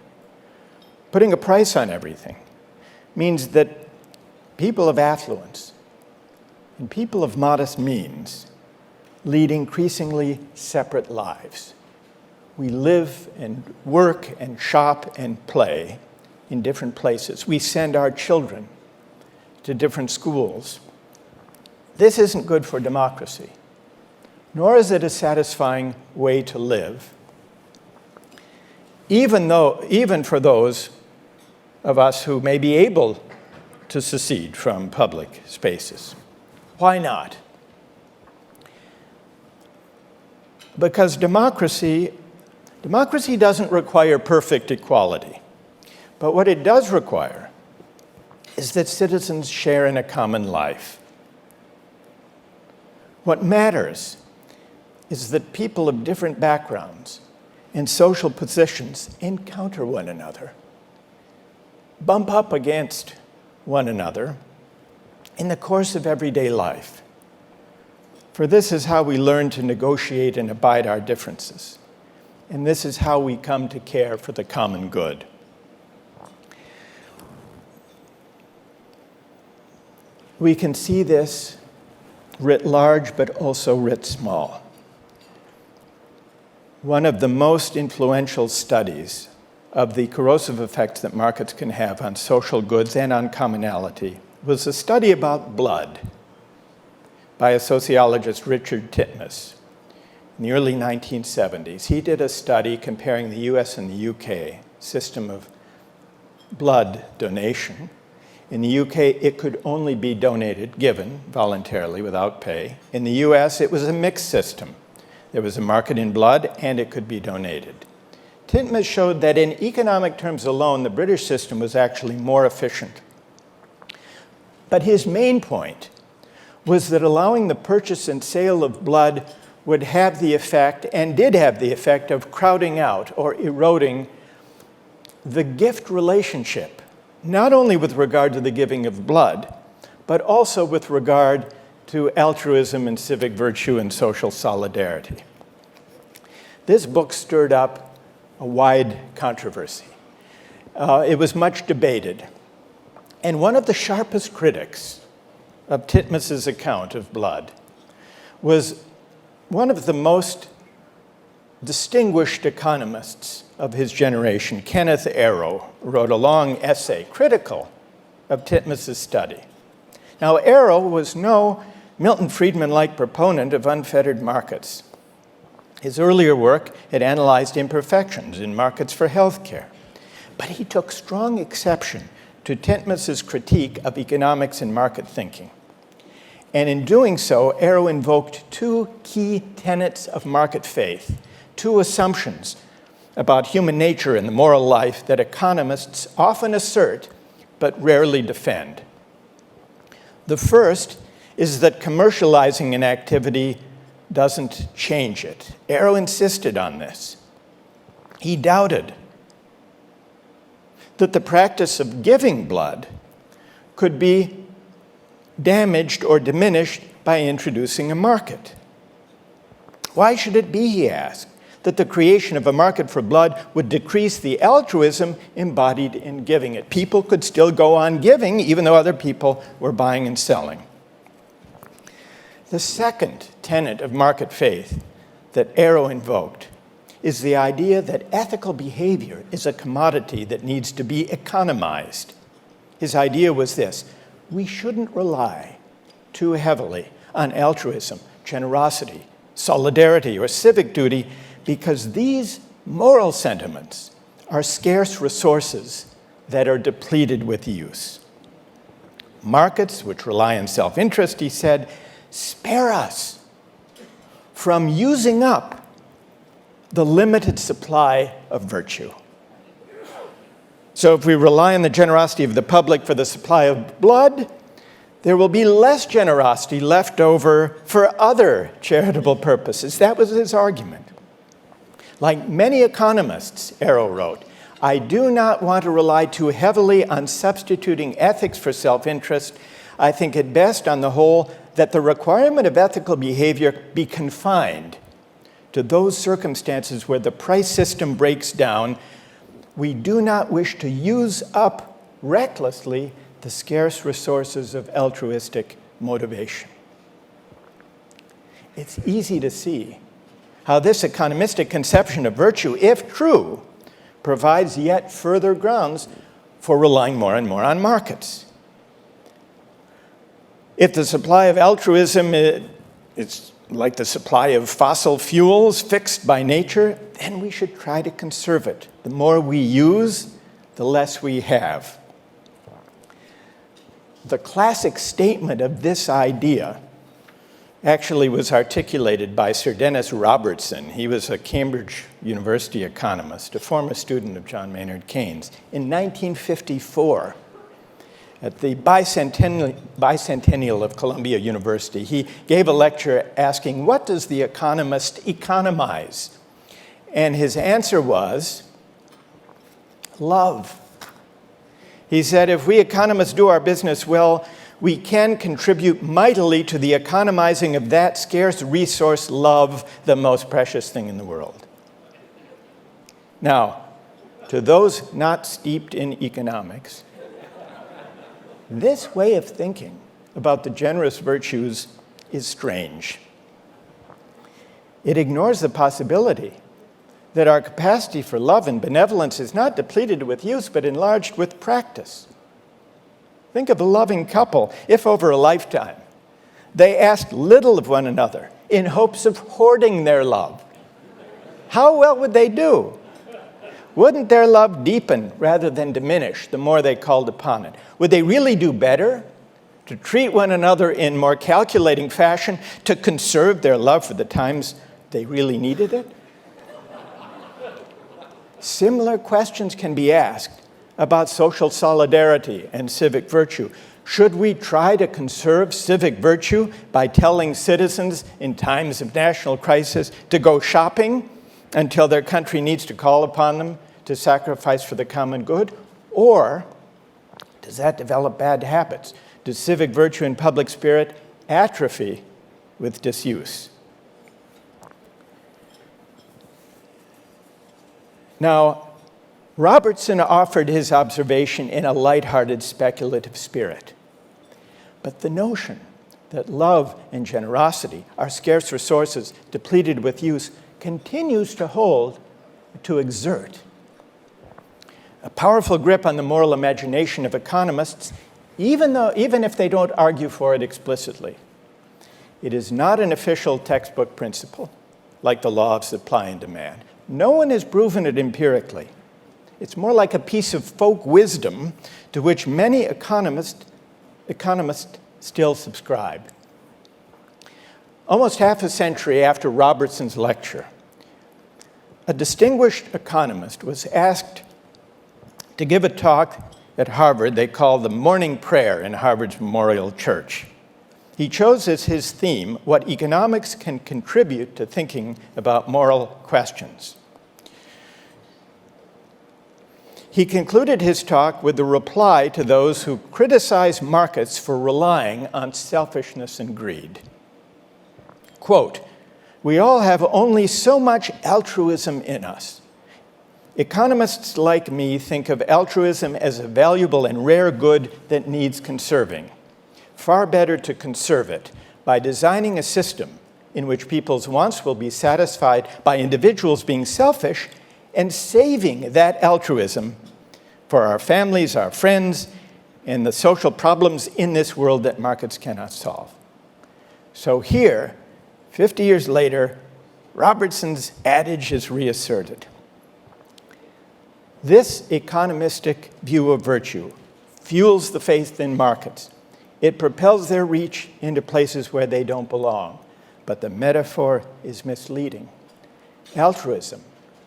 putting a price on everything means that people of affluence and people of modest means lead increasingly separate lives. We live and work and shop and play in different places. We send our children to different schools. This isn't good for democracy, nor is it a satisfying way to live, even for those of us who may be able to secede from public spaces. Why not? Because democracy doesn't require perfect equality. But what it does require is that citizens share in a common life. What matters is that people of different backgrounds and social positions encounter one another, bump up against one another in the course of everyday life. For this is how we learn to negotiate and abide our differences. And this is how we come to care for the common good. We can see this writ large, but also writ small. One of the most influential studies of the corrosive effects that markets can have on social goods and on commonality was a study about blood by a sociologist, Richard Titmuss, in the early 1970s. He did a study comparing the US and the UK system of blood donation. In the UK, it could only be given voluntarily without pay. In the US, it was a mixed system. There was a market in blood, and it could be donated. Titmuss showed that in economic terms alone, the British system was actually more efficient. But his main point was that allowing the purchase and sale of blood would have the effect, and did have the effect, of crowding out or eroding the gift relationship, not only with regard to the giving of blood, but also with regard to altruism and civic virtue and social solidarity. This book stirred up a wide controversy. It was much debated. And one of the sharpest critics of Titmuss's account of blood was one of the most distinguished economists of his generation, Kenneth Arrow, wrote a long essay critical of Titmuss's study. Now, Arrow was no Milton Friedman-like proponent of unfettered markets. His earlier work had analyzed imperfections in markets for healthcare, but he took strong exception to Titmuss's critique of economics and market thinking. And in doing so, Arrow invoked two key tenets of market faith, two assumptions about human nature and the moral life that economists often assert but rarely defend. The first is that commercializing an activity doesn't change it. Arrow insisted on this. He doubted that the practice of giving blood could be damaged or diminished by introducing a market. Why should it be, he asked, that the creation of a market for blood would decrease the altruism embodied in giving it? People could still go on giving even though other people were buying and selling. The second tenet of market faith that Arrow invoked is the idea that ethical behavior is a commodity that needs to be economized. His idea was this: we shouldn't rely too heavily on altruism, generosity, solidarity, or civic duty, because these moral sentiments are scarce resources that are depleted with use. Markets, which rely on self-interest, he said, spare us from using up the limited supply of virtue. So if we rely on the generosity of the public for the supply of blood, there will be less generosity left over for other charitable purposes. That was his argument. Like many economists, Arrow wrote, I do not want to rely too heavily on substituting ethics for self-interest. I think it best, on the whole, that the requirement of ethical behavior be confined to those circumstances where the price system breaks down. We do not wish to use up recklessly the scarce resources of altruistic motivation. It's easy to see how this economistic conception of virtue, if true, provides yet further grounds for relying more and more on markets. If the supply of altruism is like the supply of fossil fuels fixed by nature, then we should try to conserve it. The more we use, the less we have. The classic statement of this idea actually was articulated by Sir Dennis Robertson. He was a Cambridge University economist, a former student of John Maynard Keynes. In 1954, at the bicentennial of Columbia University, he gave a lecture asking, what does the economist economize? And his answer was, love. He said, if we economists do our business well, we can contribute mightily to the economizing of that scarce resource, love, the most precious thing in the world. Now, to those not steeped in economics, this way of thinking about the generous virtues is strange. It ignores the possibility that our capacity for love and benevolence is not depleted with use, but enlarged with practice. Think of a loving couple, if over a lifetime they asked little of one another in hopes of hoarding their love. How well would they do? Wouldn't their love deepen rather than diminish the more they called upon it? Would they really do better to treat one another in more calculating fashion, to conserve their love for the times they really needed it? Similar questions can be asked about social solidarity and civic virtue. Should we try to conserve civic virtue by telling citizens in times of national crisis to go shopping until their country needs to call upon them to sacrifice for the common good? Or does that develop bad habits? Does civic virtue and public spirit atrophy with disuse? Now, Robertson offered his observation in a lighthearted, speculative spirit. But the notion that love and generosity are scarce resources depleted with use continues to hold, to exert a powerful grip on the moral imagination of economists, even if they don't argue for it explicitly. It is not an official textbook principle, like the law of supply and demand. No one has proven it empirically. It's more like a piece of folk wisdom to which many economists still subscribe. Almost half a century after Robertson's lecture, a distinguished economist was asked to give a talk at Harvard they call the Morning Prayer in Harvard's Memorial Church. He chose as his theme what economics can contribute to thinking about moral questions. He concluded his talk with a reply to those who criticize markets for relying on selfishness and greed. Quote, "We all have only so much altruism in us. Economists like me think of altruism as a valuable and rare good that needs conserving. Far better to conserve it by designing a system in which people's wants will be satisfied by individuals being selfish and saving that altruism for our families, our friends, and the social problems in this world that markets cannot solve." So here, 50 years later, Robertson's adage is reasserted. This economistic view of virtue fuels the faith in markets. It propels their reach into places where they don't belong. But the metaphor is misleading. altruism,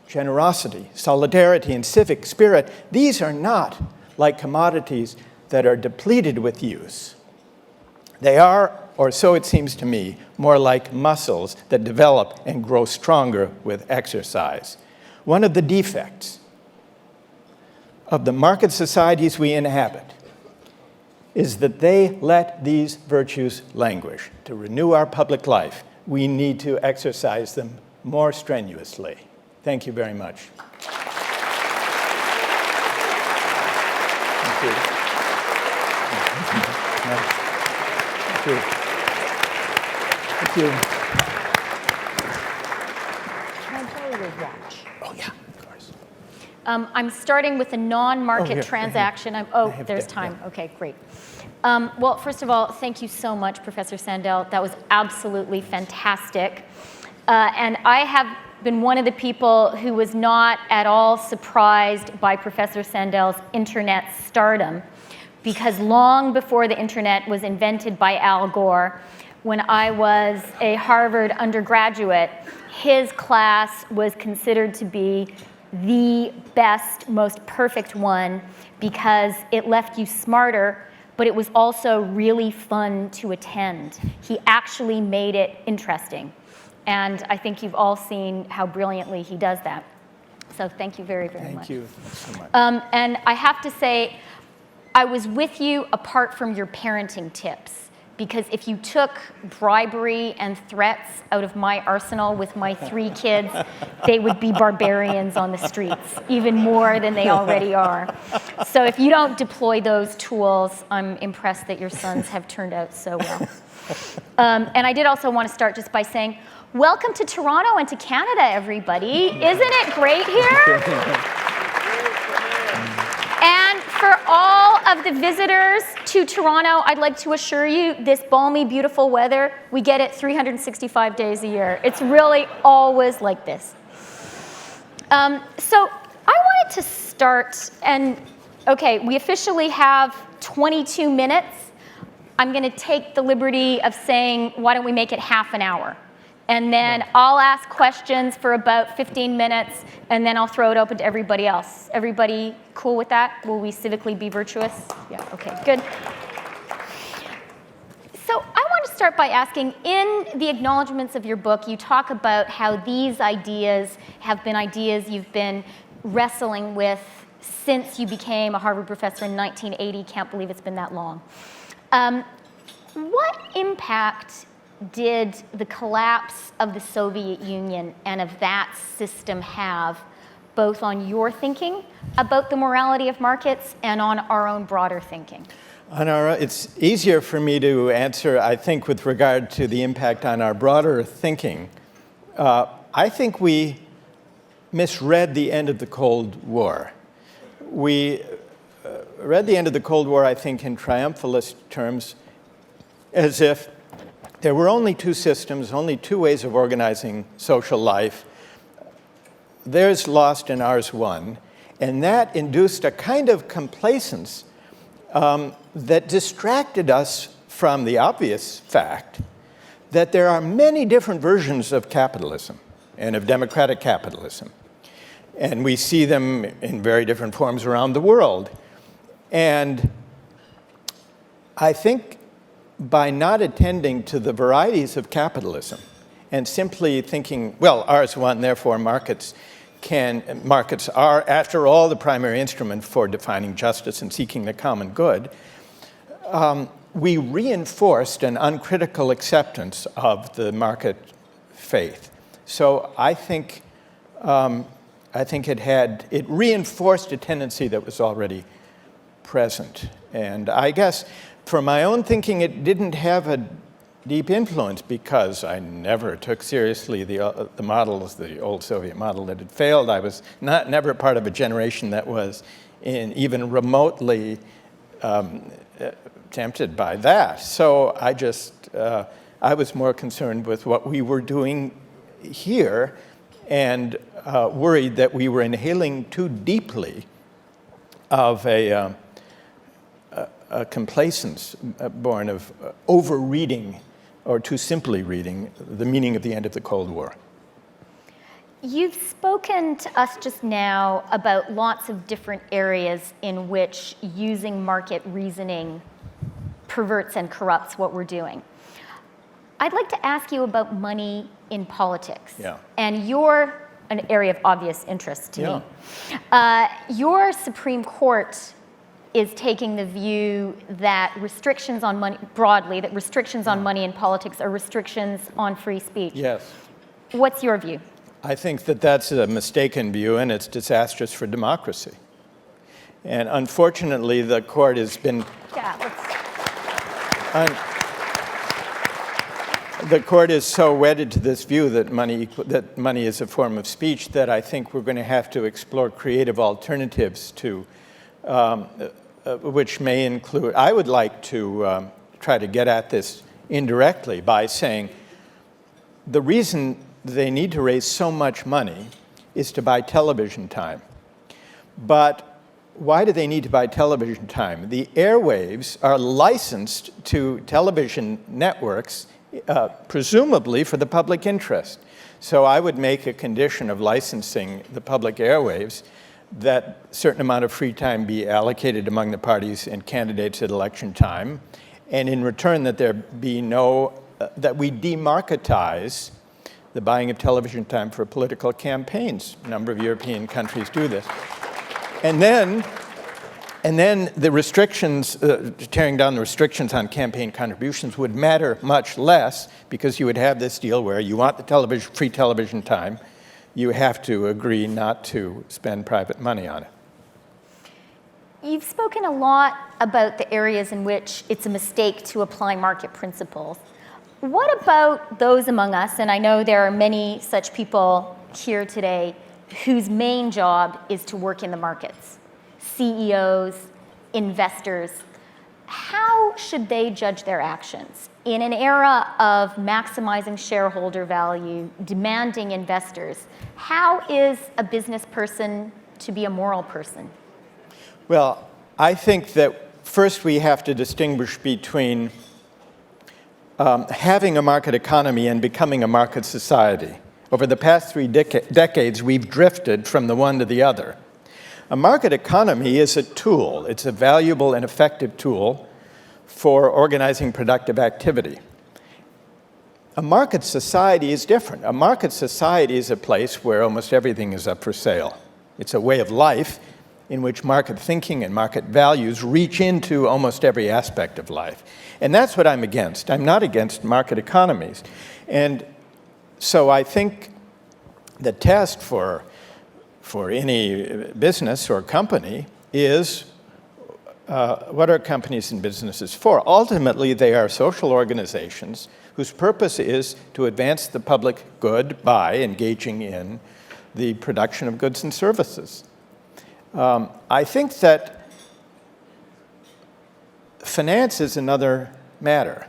generosity, solidarity, and civic spirit, these are not like commodities that are depleted with use. They are, or so it seems to me, more like muscles that develop and grow stronger with exercise. One of the defects of the market societies we inhabit is that they let these virtues languish. To renew our public life, we need to exercise them more strenuously. Thank you very much. Thank you. Thank you. Thank you. Can I borrow your watch? Oh, yeah, of course. I'm starting with a non-market transaction. There's time. Yeah. Okay, great. Well, first of all, thank you so much, Professor Sandel. That was absolutely fantastic. And I have been one of the people who was not at all surprised by Professor Sandel's internet stardom, because long before the internet was invented by Al Gore, when I was a Harvard undergraduate, his class was considered to be the best, most perfect one because it left you smarter, but it was also really fun to attend. He actually made it interesting. And I think you've all seen how brilliantly he does that. So thank you very, very much. Thank you so much. And I have to say, I was with you apart from your parenting tips, because if you took bribery and threats out of my arsenal with my 3 kids, they would be barbarians on the streets, even more than they already are. So if you don't deploy those tools, I'm impressed that your sons have turned out so well. And I did also want to start just by saying, welcome to Toronto and to Canada, everybody. Isn't it great here? And for all of the visitors to Toronto, I'd like to assure you, this balmy, beautiful weather, we get it 365 days a year. It's really always like this. So I wanted to start, and okay, we officially have 22 minutes. I'm going to take the liberty of saying, why don't we make it half an hour? And then I'll ask questions for about 15 minutes, and then I'll throw it open to everybody else. Everybody cool with that? Will we civically be virtuous? Yeah, okay, good. So I want to start by asking, in the acknowledgments of your book, you talk about how these ideas have been ideas you've been wrestling with since you became a Harvard professor in 1980. Can't believe it's been that long. What impact did the collapse of the Soviet Union and of that system have both on your thinking about the morality of markets and on our own broader thinking? It's easier for me to answer, I think, with regard to the impact on our broader thinking. I think we misread the end of the Cold War. We read the end of the Cold War, I think, in triumphalist terms, as if there were only 2 systems, only 2 ways of organizing social life. Theirs lost and ours won. And that induced a kind of complacence that distracted us from the obvious fact that there are many different versions of capitalism and of democratic capitalism. And we see them in very different forms around the world. And I think by not attending to the varieties of capitalism and simply thinking, well, ours won, therefore markets are, after all, the primary instrument for defining justice and seeking the common good, we reinforced an uncritical acceptance of the market faith. So I think it reinforced a tendency that was already present. And I guess for my own thinking, it didn't have a deep influence because I never took seriously the models, the old Soviet model that had failed. I was never part of a generation that was even remotely tempted by that. So I was more concerned with what we were doing here and worried that we were inhaling too deeply of a complacence born of over-reading or too simply reading the meaning of the end of the Cold War. You've spoken to us just now about lots of different areas in which using market reasoning perverts and corrupts what we're doing. I'd like to ask you about money in politics. Yeah. And you're an area of obvious interest to me. Your Supreme Court is taking the view that restrictions on money, broadly, that restrictions on money in politics are restrictions on free speech. Yes. What's your view? I think that that's a mistaken view, and it's disastrous for democracy. And unfortunately, the court has been... The court is so wedded to this view that money is a form of speech that I think we're going to have to explore creative alternatives to, which may include... I would like to try to get at this indirectly by saying the reason they need to raise so much money is to buy television time. But why do they need to buy television time? The airwaves are licensed to television networks, presumably for the public interest. So I would make a condition of licensing the public airwaves that a certain amount of free time be allocated among the parties and candidates at election time, and in return that there be that we demarketize the buying of television time for political campaigns. A number of European countries do this. And then the restrictions, tearing down the restrictions on campaign contributions would matter much less, because you would have this deal where you want the free television time, you have to agree not to spend private money on it. You've spoken a lot about the areas in which it's a mistake to apply market principles. What about those among us, and I know there are many such people here today, whose main job is to work in the markets? CEOs, investors. How should they judge their actions? In an era of maximizing shareholder value, demanding investors, how is a business person to be a moral person? Well, I think that first we have to distinguish between having a market economy and becoming a market society. Over the past 3 decades, we've drifted from the one to the other. A market economy is a tool. It's a valuable and effective tool for organizing productive activity. A market society is different. A market society is a place where almost everything is up for sale. It's a way of life in which market thinking and market values reach into almost every aspect of life. And that's what I'm against. I'm not against market economies. And so I think the test for any business or company is what are companies and businesses for? Ultimately, they are social organizations whose purpose is to advance the public good by engaging in the production of goods and services. I think that finance is another matter.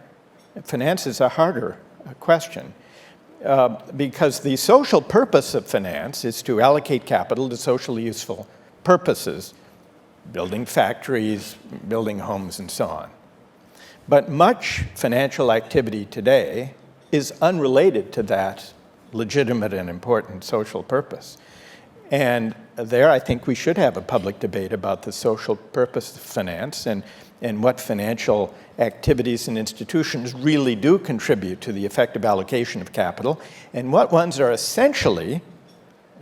Finance is a harder question because the social purpose of finance is to allocate capital to socially useful purposes, building factories, building homes, and so on. But much financial activity today is unrelated to that legitimate and important social purpose. And there, I think we should have a public debate about the social purpose of finance and what financial activities and institutions really do contribute to the effective allocation of capital, and what ones are essentially,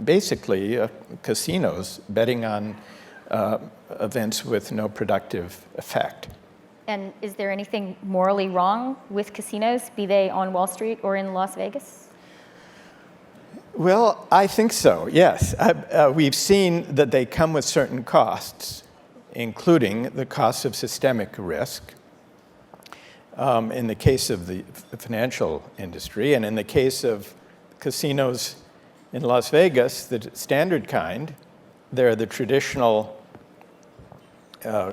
basically, casinos betting on events with no productive effect. And is there anything morally wrong with casinos, be they on Wall Street or in Las Vegas? Well, I think so, yes. We've seen that they come with certain costs, including the cost of systemic risk in the case of the financial industry, and in the case of casinos in Las Vegas, the standard kind, there are the traditional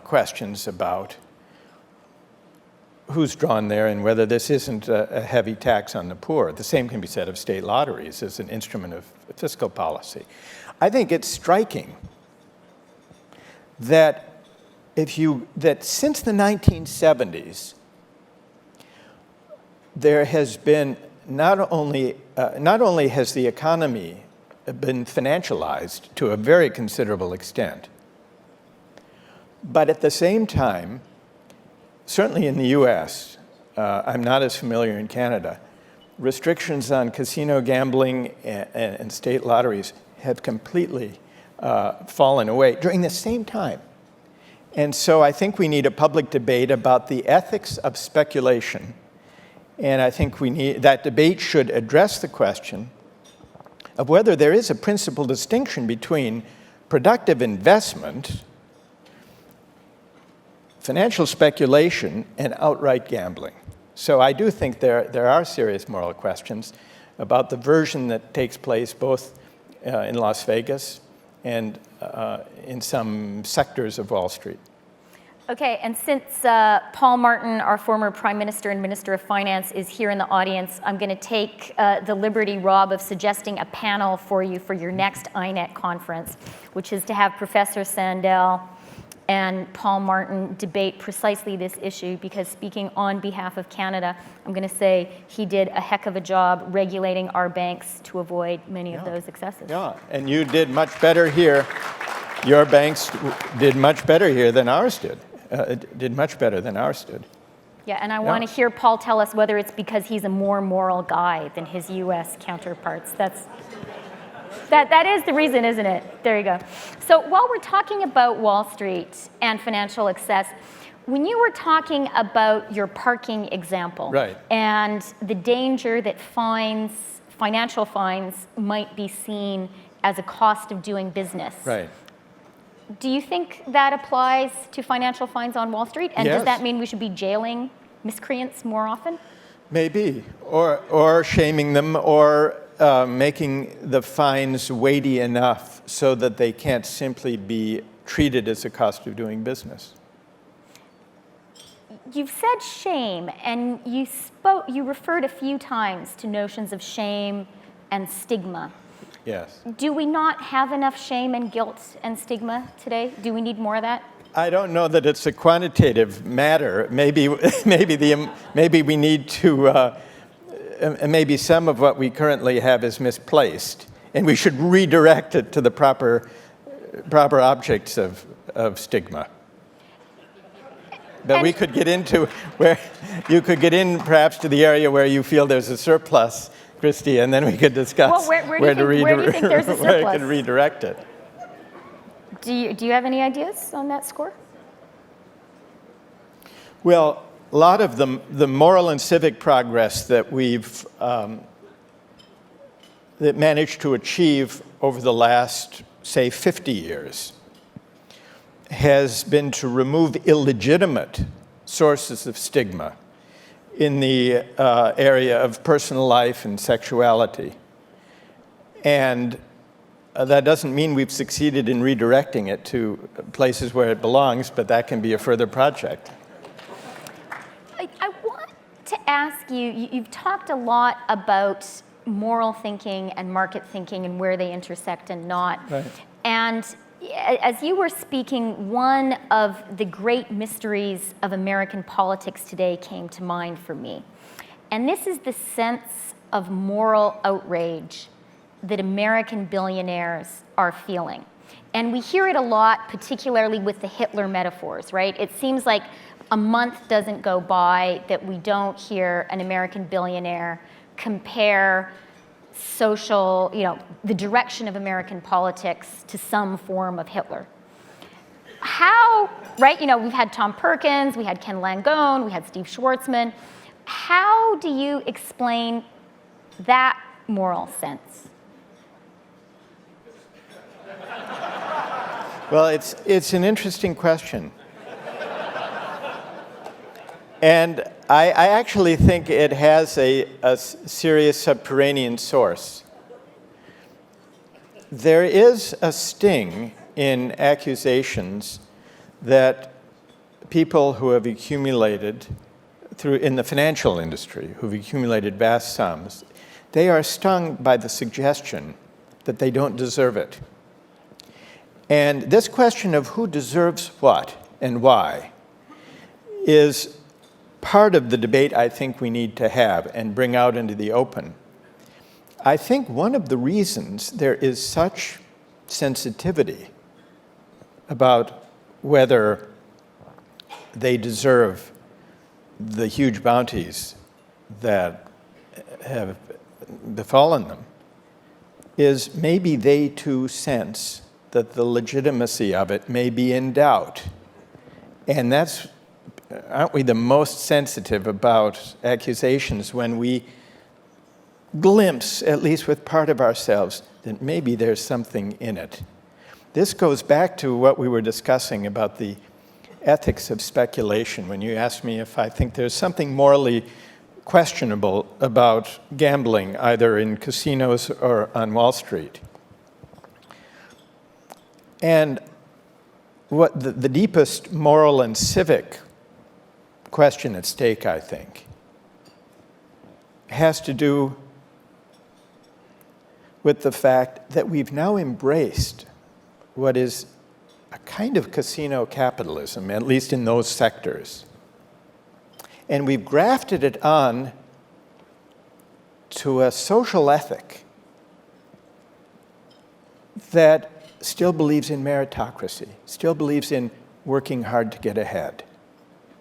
questions about who's drawn there and whether this isn't a heavy tax on the poor. The same can be said of state lotteries as an instrument of fiscal policy. I think it's striking that since the 1970s, there has been not only has the economy been financialized to a very considerable extent. But at the same time, certainly in the US, I'm not as familiar in Canada, restrictions on casino gambling and state lotteries have completely fallen away during the same time. And so I think we need a public debate about the ethics of speculation. And I think that debate should address the question of whether there is a principal distinction between productive investment, financial speculation, and outright gambling. So I do think there are serious moral questions about the version that takes place both in Las Vegas and in some sectors of Wall Street. Okay, and since Paul Martin, our former Prime Minister and Minister of Finance, is here in the audience, I'm going to take the liberty, Rob, of suggesting a panel for you for your next INET conference, which is to have Professor Sandel and Paul Martin debate precisely this issue, because speaking on behalf of Canada, I'm going to say he did a heck of a job regulating our banks to avoid many of those excesses. Yeah, and you did much better here. Your banks did much better here than ours did. Did much better than ours did. Yeah, and I want to hear Paul tell us whether it's because he's a more moral guy than his U.S. counterparts. That is the reason, isn't it? There you go. So while we're talking about Wall Street and financial excess, when you were talking about your parking example, right, and the danger that financial fines might be seen as a cost of doing business, right. Do you think that applies to financial fines on Wall Street? And Yes. does that mean we should be jailing miscreants more often? Maybe, or shaming them, or making the fines weighty enough so that they can't simply be treated as a cost of doing business. You've said shame, and you referred a few times to notions of shame and stigma. Yes. Do we not have enough shame and guilt and stigma today? Do we need more of that? I don't know that it's a quantitative matter. Maybe we need to. Maybe some of what we currently have is misplaced, and we should redirect it to the proper objects of stigma. But we could get into where you could get in perhaps to the area where you feel there's a surplus, Chrystia, and then we could discuss where do you think there's a surplus? where I could redirect it. Do you have any ideas on that score? Well, a lot of the moral and civic progress that we've that managed to achieve over the last, say, 50 years has been to remove illegitimate sources of stigma in the area of personal life and sexuality. And that doesn't mean we've succeeded in redirecting it to places where it belongs, but that can be a further project. I want to ask you, you've talked a lot about moral thinking and market thinking and where they intersect and not. Right. And as you were speaking, one of the great mysteries of American politics today came to mind for me. And this is the sense of moral outrage that American billionaires are feeling. And we hear it a lot, particularly with the Hitler metaphors, right? It seems like a month doesn't go by that we don't hear an American billionaire compare social, the direction of American politics to some form of Hitler. How, right, we've had Tom Perkins, we had Ken Langone, we had Steve Schwarzman. How do you explain that moral sense? Well, it's an interesting question. And I actually think it has a serious subterranean source. There is a sting in accusations that people who have accumulated in the financial industry, who've accumulated vast sums, they are stung by the suggestion that they don't deserve it. And this question of who deserves what and why is part of the debate I think we need to have and bring out into the open. I think one of the reasons there is such sensitivity about whether they deserve the huge bounties that have befallen them is maybe they too sense that the legitimacy of it may be in doubt. And that's, aren't we the most sensitive about accusations when we glimpse, at least with part of ourselves, that maybe there's something in it? This goes back to what we were discussing about the ethics of speculation, when you asked me if I think there's something morally questionable about gambling, either in casinos or on Wall Street. And what the deepest moral and civic question at stake, I think, has to do with the fact that we've now embraced what is a kind of casino capitalism, at least in those sectors. And we've grafted it on to a social ethic that still believes in meritocracy, still believes in working hard to get ahead.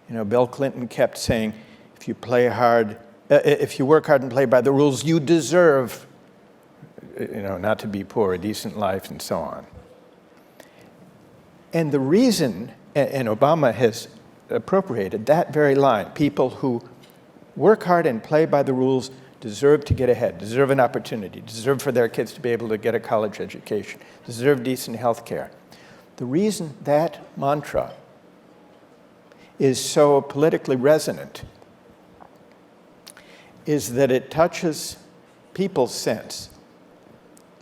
You know, Bill Clinton kept saying, if you play hard, if you work hard and play by the rules, you deserve, you know, not to be poor, a decent life, and so on. And the reason, and Obama has appropriated that very line, people who work hard and play by the rules deserve to get ahead, deserve an opportunity, deserve for their kids to be able to get a college education, deserve decent health care. The reason that mantra is so politically resonant is that it touches people's sense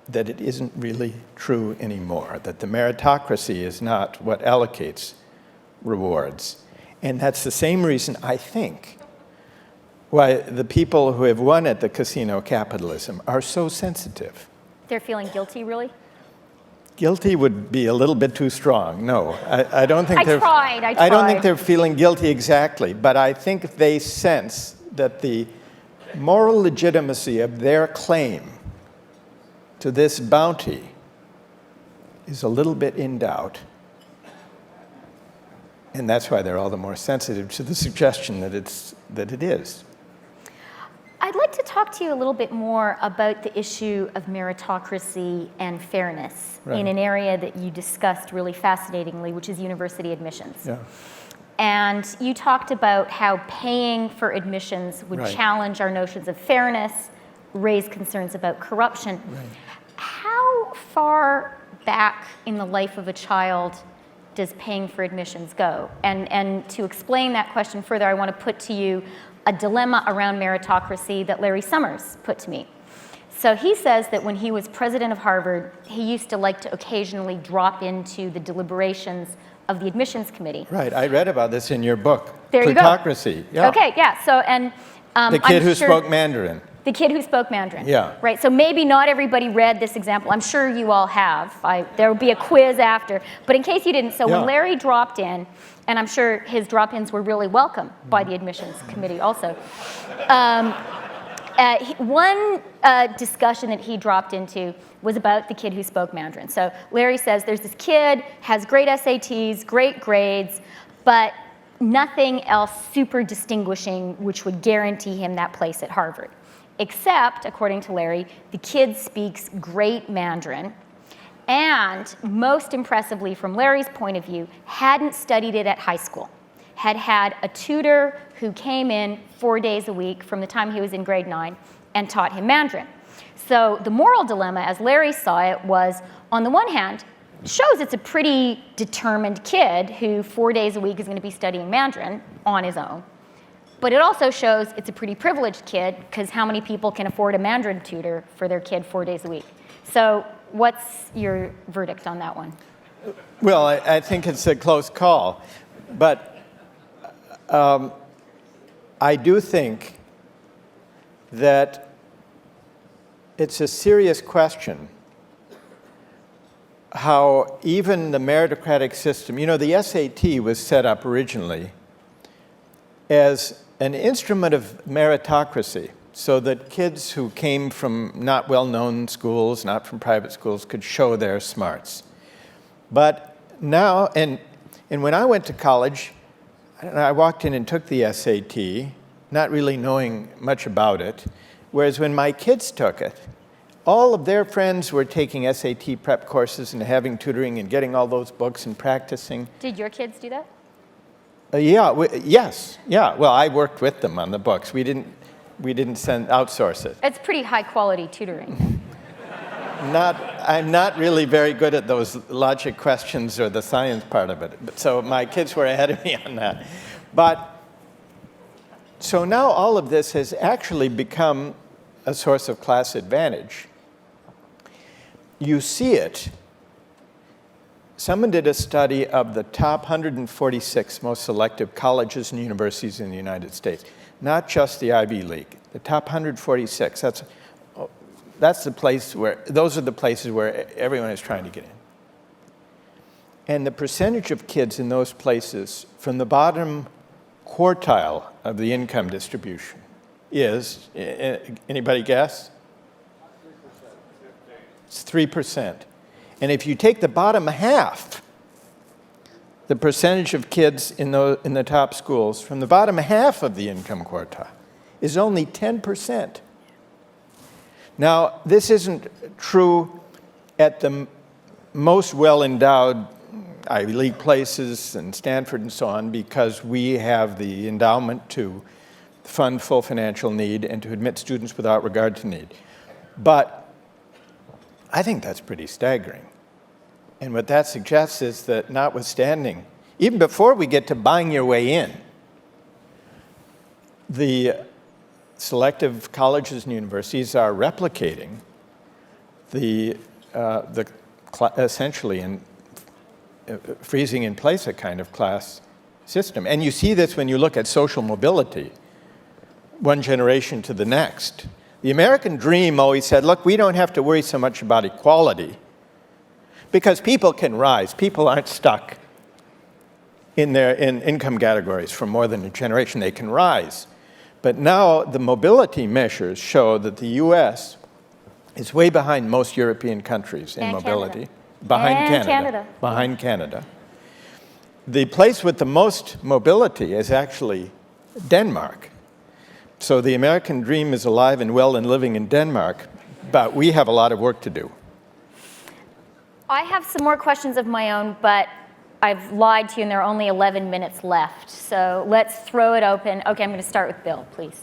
that it isn't really true anymore, that the meritocracy is not what allocates rewards. And that's the same reason, I think, why the people who have won at the casino capitalism are so sensitive. They're feeling guilty, really? Guilty would be a little bit too strong. No, I don't think they're... I tried. I don't think they're feeling guilty exactly, but I think they sense that the moral legitimacy of their claim to this bounty is a little bit in doubt. And that's why they're all the more sensitive to the suggestion that it is. I'd like to talk to you a little bit more about the issue of meritocracy and fairness in an area that you discussed really fascinatingly, which is university admissions. Yeah. And you talked about how paying for admissions would challenge our notions of fairness, raise concerns about corruption. Right. How far back in the life of a child does paying for admissions go? And to explain that question further, I want to put to you a dilemma around meritocracy that Larry Summers put to me. So he says that when he was president of Harvard, he used to like to occasionally drop into the deliberations of the admissions committee. Right, I read about this in your book. There you go. Plutocracy. Yeah. Okay, yeah, so, and the kid who spoke Mandarin. The kid who spoke Mandarin. Yeah. Right, so maybe not everybody read this example. I'm sure you all have. There will be a quiz after. But in case you didn't, so when Larry dropped in, and I'm sure his drop-ins were really welcome by the admissions committee also. One discussion that he dropped into was about the kid who spoke Mandarin. So Larry says there's this kid, has great SATs, great grades, but nothing else super distinguishing which would guarantee him that place at Harvard. Except, according to Larry, the kid speaks great Mandarin, and most impressively from Larry's point of view, hadn't studied it at high school, had had a tutor who came in 4 days a week from the time he was in grade 9 and taught him Mandarin. So the moral dilemma, as Larry saw it, was, on the one hand, shows it's a pretty determined kid who 4 days a week is going to be studying Mandarin on his own. But it also shows it's a pretty privileged kid, because how many people can afford a Mandarin tutor for their kid 4 days a week? So what's your verdict on that one? Well, I think it's a close call. But I do think that it's a serious question how even the meritocratic system, you know, the SAT was set up originally as an instrument of meritocracy so that kids who came from not well-known schools, not from private schools, could show their smarts. But now, and when I went to college, I walked in and took the SAT, not really knowing much about it, whereas when my kids took it, all of their friends were taking SAT prep courses and having tutoring and getting all those books and practicing. Did your kids do that? Yes. Well, I worked with them on the books. We didn't outsource it. It's pretty high quality tutoring. I'm not really very good at those logic questions or the science part of it. So my kids were ahead of me on that. But so now all of this has actually become a source of class advantage. You see it. Someone did a study of the top 146 most selective colleges and universities in the United States, not just the Ivy League, the top 146. That's the place where, those are the places where everyone is trying to get in. And the percentage of kids in those places from the bottom quartile of the income distribution is, anybody guess? It's 3%. And if you take the bottom half, the percentage of kids in the top schools from the bottom half of the income quartile is only 10%. Now, this isn't true at the most well-endowed Ivy League places and Stanford and so on, because we have the endowment to fund full financial need and to admit students without regard to need. But I think that's pretty staggering. And what that suggests is that notwithstanding, even before we get to buying your way in, the selective colleges and universities are replicating essentially and freezing in place a kind of class system. And you see this when you look at social mobility, one generation to the next. The American dream always said, look, we don't have to worry so much about equality because people can rise. People aren't stuck in income categories for more than a generation. They can rise. But now the mobility measures show that the US is way behind most European countries in mobility. Behind Canada. The place with the most mobility is actually Denmark. So the American dream is alive and well and living in Denmark, but we have a lot of work to do. I have some more questions of my own, but I've lied to you and there are only 11 minutes left. So let's throw it open. Okay, I'm going to start with Bill, please.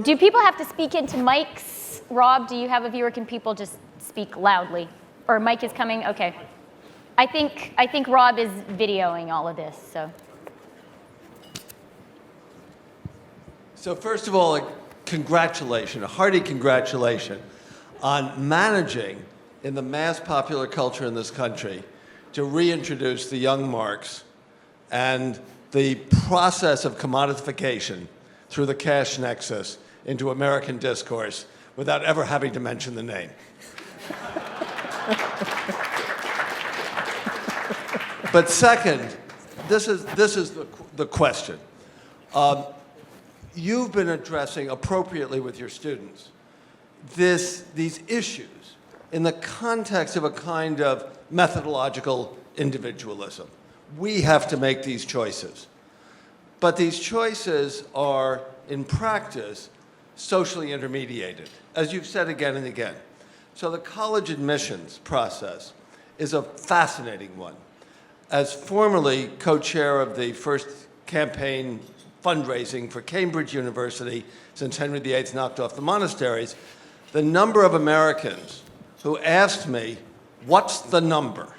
Do people have to speak into mics? Rob, do you have a viewer? Can people just speak loudly? Or mic is coming? Okay. I think Rob is videoing all of this, so. So first of all, a hearty congratulations on managing in the mass popular culture in this country to reintroduce the young Marx and the process of commodification through the cash nexus into American discourse without ever having to mention the name. But second, this is the question. You've been addressing appropriately with your students these issues in the context of a kind of methodological individualism. We have to make these choices. But these choices are, in practice, socially intermediated, as you've said again and again. So the college admissions process is a fascinating one. As formerly co-chair of the first campaign fundraising for Cambridge University since Henry VIII knocked off the monasteries, the number of Americans who asked me, what's the number?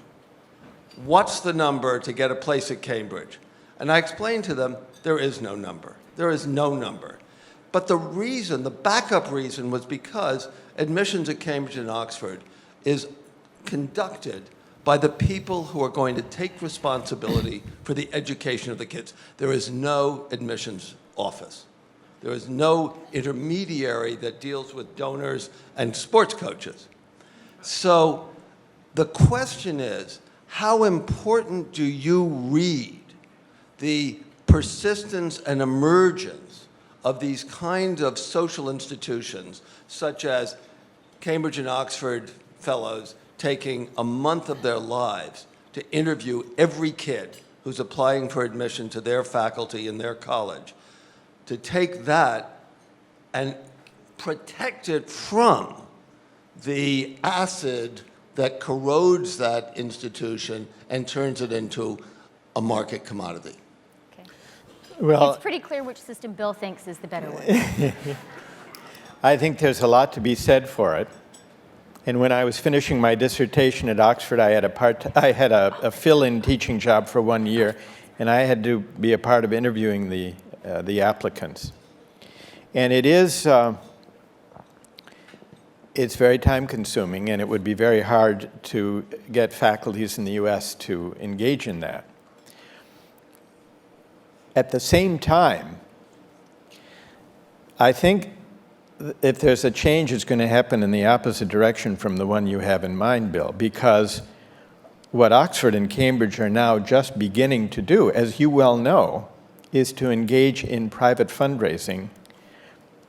What's the number to get a place at Cambridge? And I explained to them, there is no number. There is no number. But the reason, the backup reason, was because admissions at Cambridge and Oxford is conducted by the people who are going to take responsibility for the education of the kids. There is no admissions office. There is no intermediary that deals with donors and sports coaches. So the question is, how important do you read the persistence and emergence of these kinds of social institutions, such as Cambridge and Oxford fellows taking a month of their lives to interview every kid who's applying for admission to their faculty in their college, to take that and protect it from the acid that corrodes that institution and turns it into a market commodity. Okay. Well, It's pretty clear which system Bill thinks is the better one. I think there's a lot to be said for it. And when I was finishing my dissertation at Oxford, I had a fill-in teaching job for 1 year, and I had to be a part of interviewing the applicants. And it is it's very time-consuming, and it would be very hard to get faculties in the U.S. to engage in that. At the same time, I think if there's a change, it's going to happen in the opposite direction from the one you have in mind, Bill, because what Oxford and Cambridge are now just beginning to do, as you well know, is to engage in private fundraising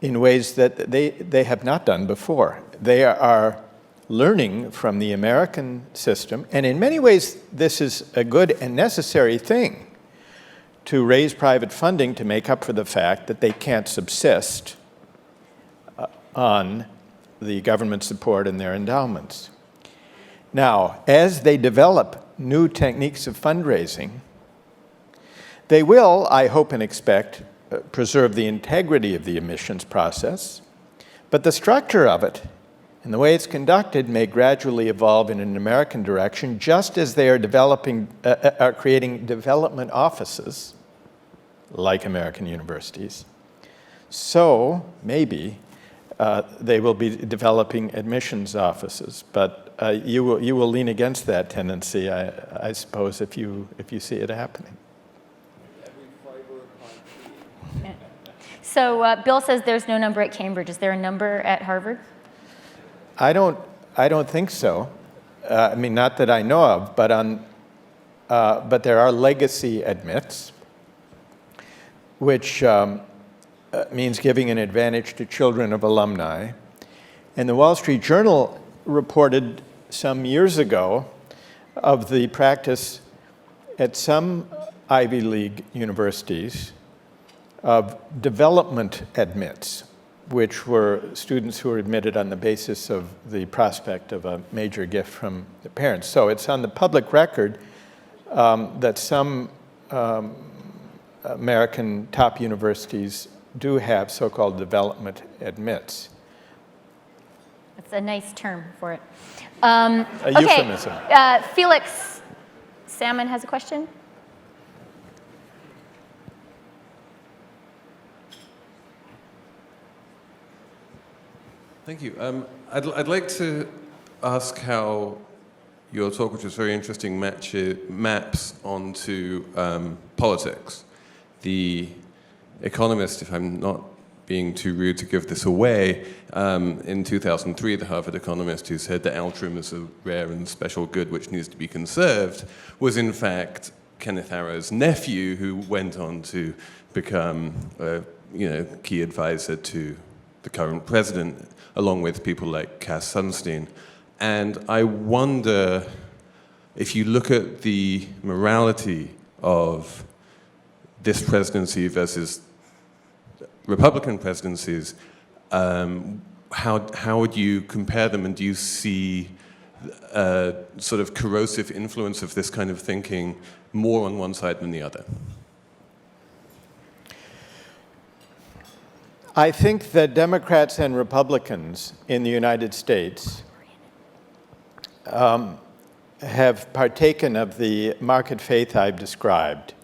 in ways that they have not done before. They are learning from the American system, and in many ways, this is a good and necessary thing to raise private funding to make up for the fact that they can't subsist on the government support and their endowments. Now, as they develop new techniques of fundraising, they will, I hope and expect, preserve the integrity of the admissions process, but the structure of it and the way it's conducted may gradually evolve in an American direction, just as they are creating development offices like American universities. So maybe they will be developing admissions offices, but you will lean against that tendency, I suppose, if you see it happening. So Bill says there's no number at Cambridge. Is there a number at Harvard? I don't think so. I mean, not that I know of, but there are legacy admits, which means giving an advantage to children of alumni. And the Wall Street Journal reported some years ago of the practice at some Ivy League universities of development admits, which were students who were admitted on the basis of the prospect of a major gift from the parents. So it's on the public record that some American top universities do have so-called development admits. That's a nice term for it. Euphemism. Felix Salmon has a question. Thank you. I'd like to ask how your talk, which was very interesting, maps onto politics. The Economist, if I'm not being too rude to give this away, in 2003, the Harvard economist who said that altruism is a rare and special good which needs to be conserved, was in fact Kenneth Arrow's nephew, who went on to become a key advisor to the current president, along with people like Cass Sunstein. And I wonder if you look at the morality of this presidency versus Republican presidencies, how would you compare them, and do you see a sort of corrosive influence of this kind of thinking more on one side than the other? I think that Democrats and Republicans in the United States have partaken of the market faith I've described.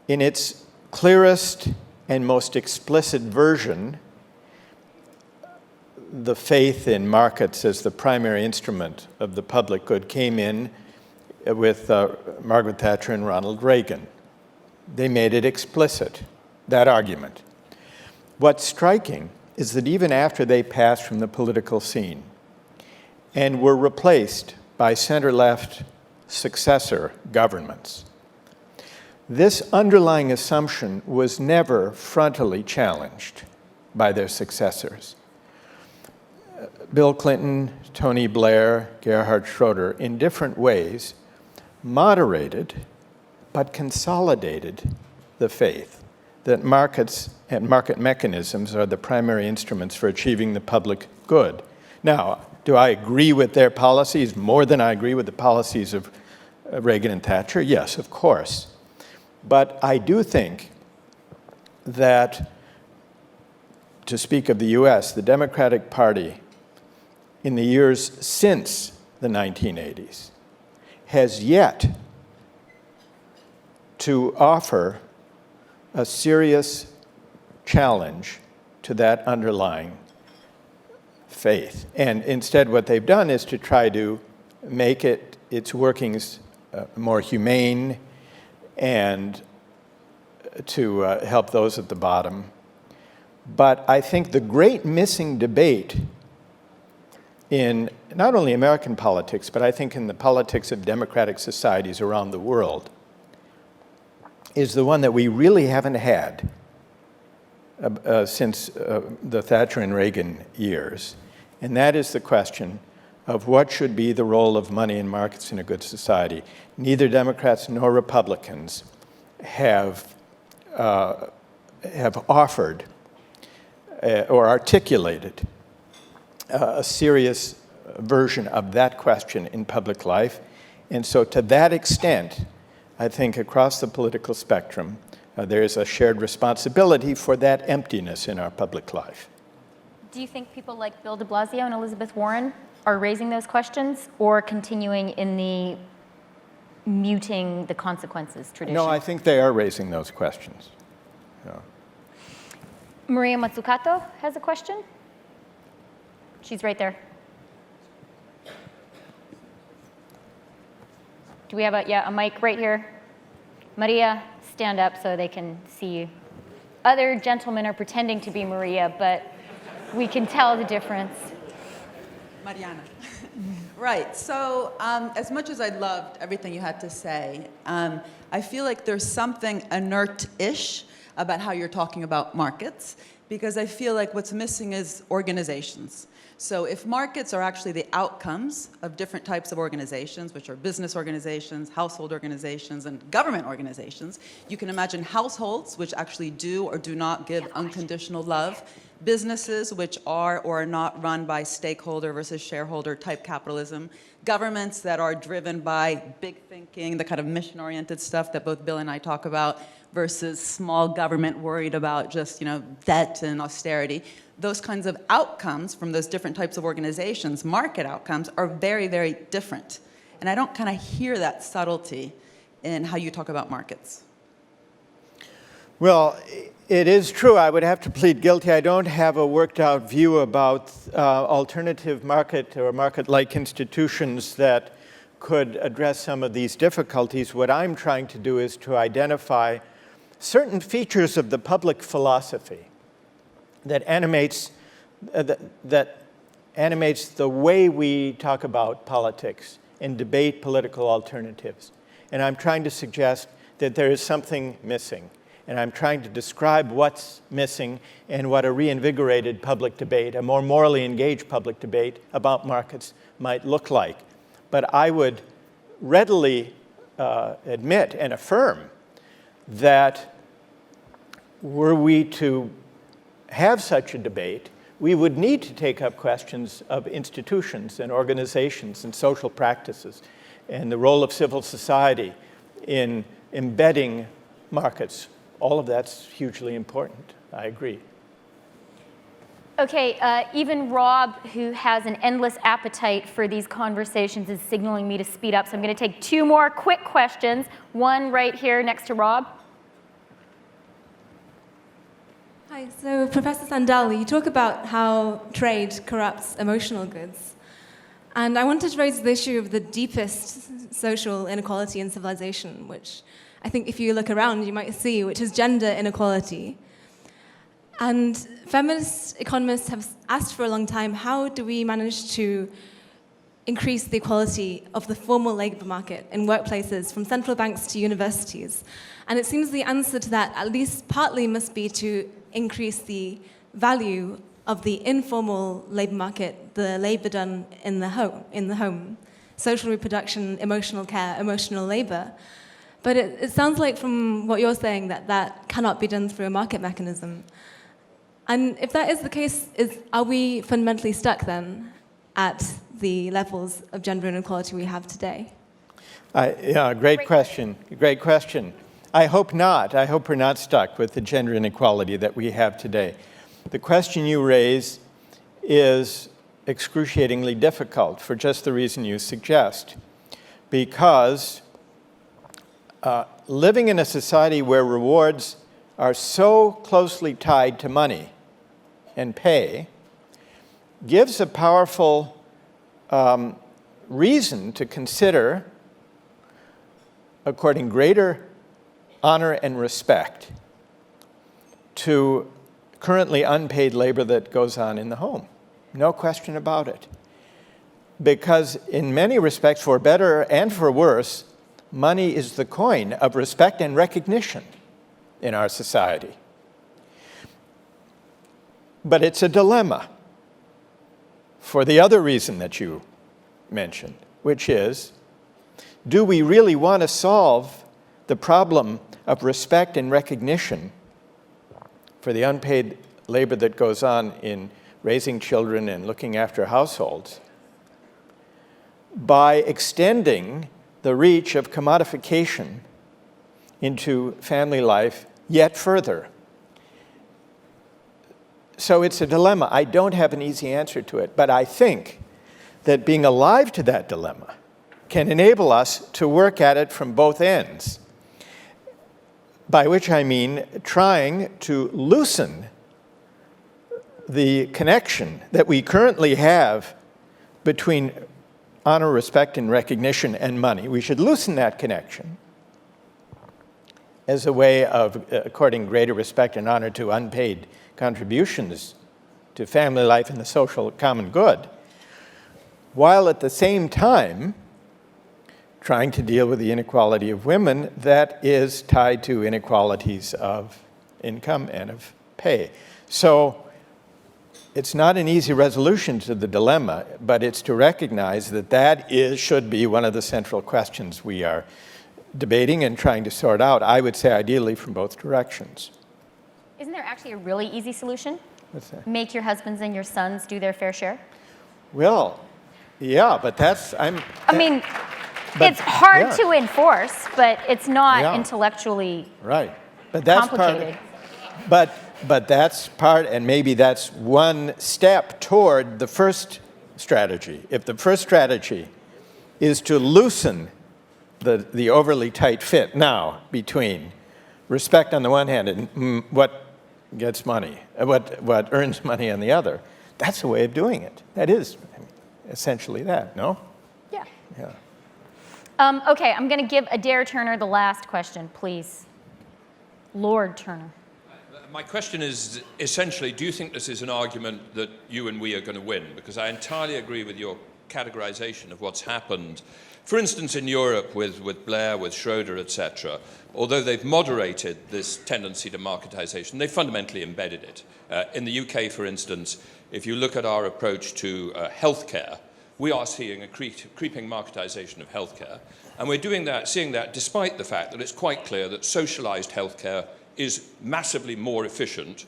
In its clearest and most explicit version, the faith in markets as the primary instrument of the public good came in with Margaret Thatcher and Ronald Reagan. They made it explicit, that argument. What's striking is that even after they passed from the political scene and were replaced by center-left successor governments, this underlying assumption was never frontally challenged by their successors. Bill Clinton, Tony Blair, Gerhard Schroeder, in different ways, moderated but consolidated the faith that markets and market mechanisms are the primary instruments for achieving the public good. Now, do I agree with their policies more than I agree with the policies of Reagan and Thatcher? Yes, of course. But I do think that, to speak of the US, the Democratic Party in the years since the 1980s has yet to offer a serious challenge to that underlying faith. And instead what they've done is to try to make its workings more humane and to help those at the bottom. But I think the great missing debate in not only American politics, but I think in the politics of democratic societies around the world, is the one that we really haven't had since the Thatcher and Reagan years. And that is the question of what should be the role of money in markets in a good society. Neither Democrats nor Republicans have offered or articulated a serious version of that question in public life. And so to that extent, I think across the political spectrum, there is a shared responsibility for that emptiness in our public life. Do you think people like Bill de Blasio and Elizabeth Warren are raising those questions or continuing in the muting the consequences tradition? No, I think they are raising those questions. Yeah. Maria Mazzucato has a question. She's right there. Do we have a mic right here? Maria, stand up so they can see you. Other gentlemen are pretending to be Maria, but we can tell the difference. Mariana. Right, so as much as I loved everything you had to say, I feel like there's something inert-ish about how you're talking about markets, because I feel like what's missing is organizations. So if markets are actually the outcomes of different types of organizations, which are business organizations, household organizations, and government organizations, you can imagine households which actually do or do not give unconditional love, businesses which are or are not run by stakeholder versus shareholder type capitalism, governments that are driven by big thinking, the kind of mission-oriented stuff that both Bill and I talk about, versus small government worried about just, debt and austerity. Those kinds of outcomes from those different types of organizations, market outcomes, are very, very different. And I don't kind of hear that subtlety in how you talk about markets. Well, it is true. I would have to plead guilty. I don't have a worked out view about alternative market or market-like institutions that could address some of these difficulties. What I'm trying to do is to identify certain features of the public philosophy that animates the way we talk about politics and debate political alternatives. And I'm trying to suggest that there is something missing. And I'm trying to describe what's missing and what a reinvigorated public debate, a more morally engaged public debate about markets might look like. But I would readily admit and affirm that were we to have such a debate, we would need to take up questions of institutions and organizations and social practices and the role of civil society in embedding markets. All of that's hugely important. I agree. Okay, even Rob, who has an endless appetite for these conversations, is signaling me to speed up. So I'm going to take two more quick questions. One right here next to Rob. Hi, so Professor Sandel, you talk about how trade corrupts emotional goods. And I wanted to raise the issue of the deepest social inequality in civilization, which I think if you look around, you might see, which is gender inequality. And feminist economists have asked for a long time, how do we manage to increase the equality of the formal labor market in workplaces from central banks to universities. And it seems the answer to that, at least partly, must be to increase the value of the informal labor market, the labor done in the home, social reproduction, emotional care, emotional labor. But it sounds like from what you're saying that cannot be done through a market mechanism. And if that is the case, are we fundamentally stuck then at the levels of gender inequality we have today? Great question. Great question. I hope not. I hope we're not stuck with the gender inequality that we have today. The question you raise is excruciatingly difficult for just the reason you suggest. Because living in a society where rewards are so closely tied to money and pay gives a powerful reason to consider according greater honor and respect to currently unpaid labor that goes on in the home. No question about it. Because in many respects, for better and for worse, money is the coin of respect and recognition in our society. But it's a dilemma for the other reason that you mentioned, which is, do we really want to solve the problem of respect and recognition for the unpaid labor that goes on in raising children and looking after households by extending the reach of commodification into family life yet further? So it's a dilemma. I don't have an easy answer to it, but I think that being alive to that dilemma can enable us to work at it from both ends, by which I mean trying to loosen the connection that we currently have between honor, respect, and recognition and money. We should loosen that connection as a way of according greater respect and honor to unpaid contributions to family life and the social common good, while at the same time trying to deal with the inequality of women that is tied to inequalities of income and of pay. So it's not an easy resolution to the dilemma, but it's to recognize that should be one of the central questions we are debating and trying to sort out, I would say ideally from both directions. Isn't there actually a really easy solution? What's that? Make your husbands and your sons do their fair share? Well, yeah, but that's, it's hard to enforce, but it's not intellectually right. But that's complicated. But that's part, and maybe that's one step toward the first strategy. If the first strategy is to loosen the overly tight fit now between respect on the one hand and what gets money, what earns money on the other, that's a way of doing it. That is essentially that, no? Yeah. Yeah. Okay, I'm going to give Adair Turner the last question, please. Lord Turner. My question is essentially, do you think this is an argument that you and we are going to win? Because I entirely agree with your categorization of what's happened. For instance, in Europe with Blair, with Schroeder, etc., although they've moderated this tendency to marketization, they fundamentally embedded it. In the UK, for instance, if you look at our approach to healthcare, we are seeing a creeping marketization of healthcare. And we're seeing that despite the fact that it's quite clear that socialized healthcare is massively more efficient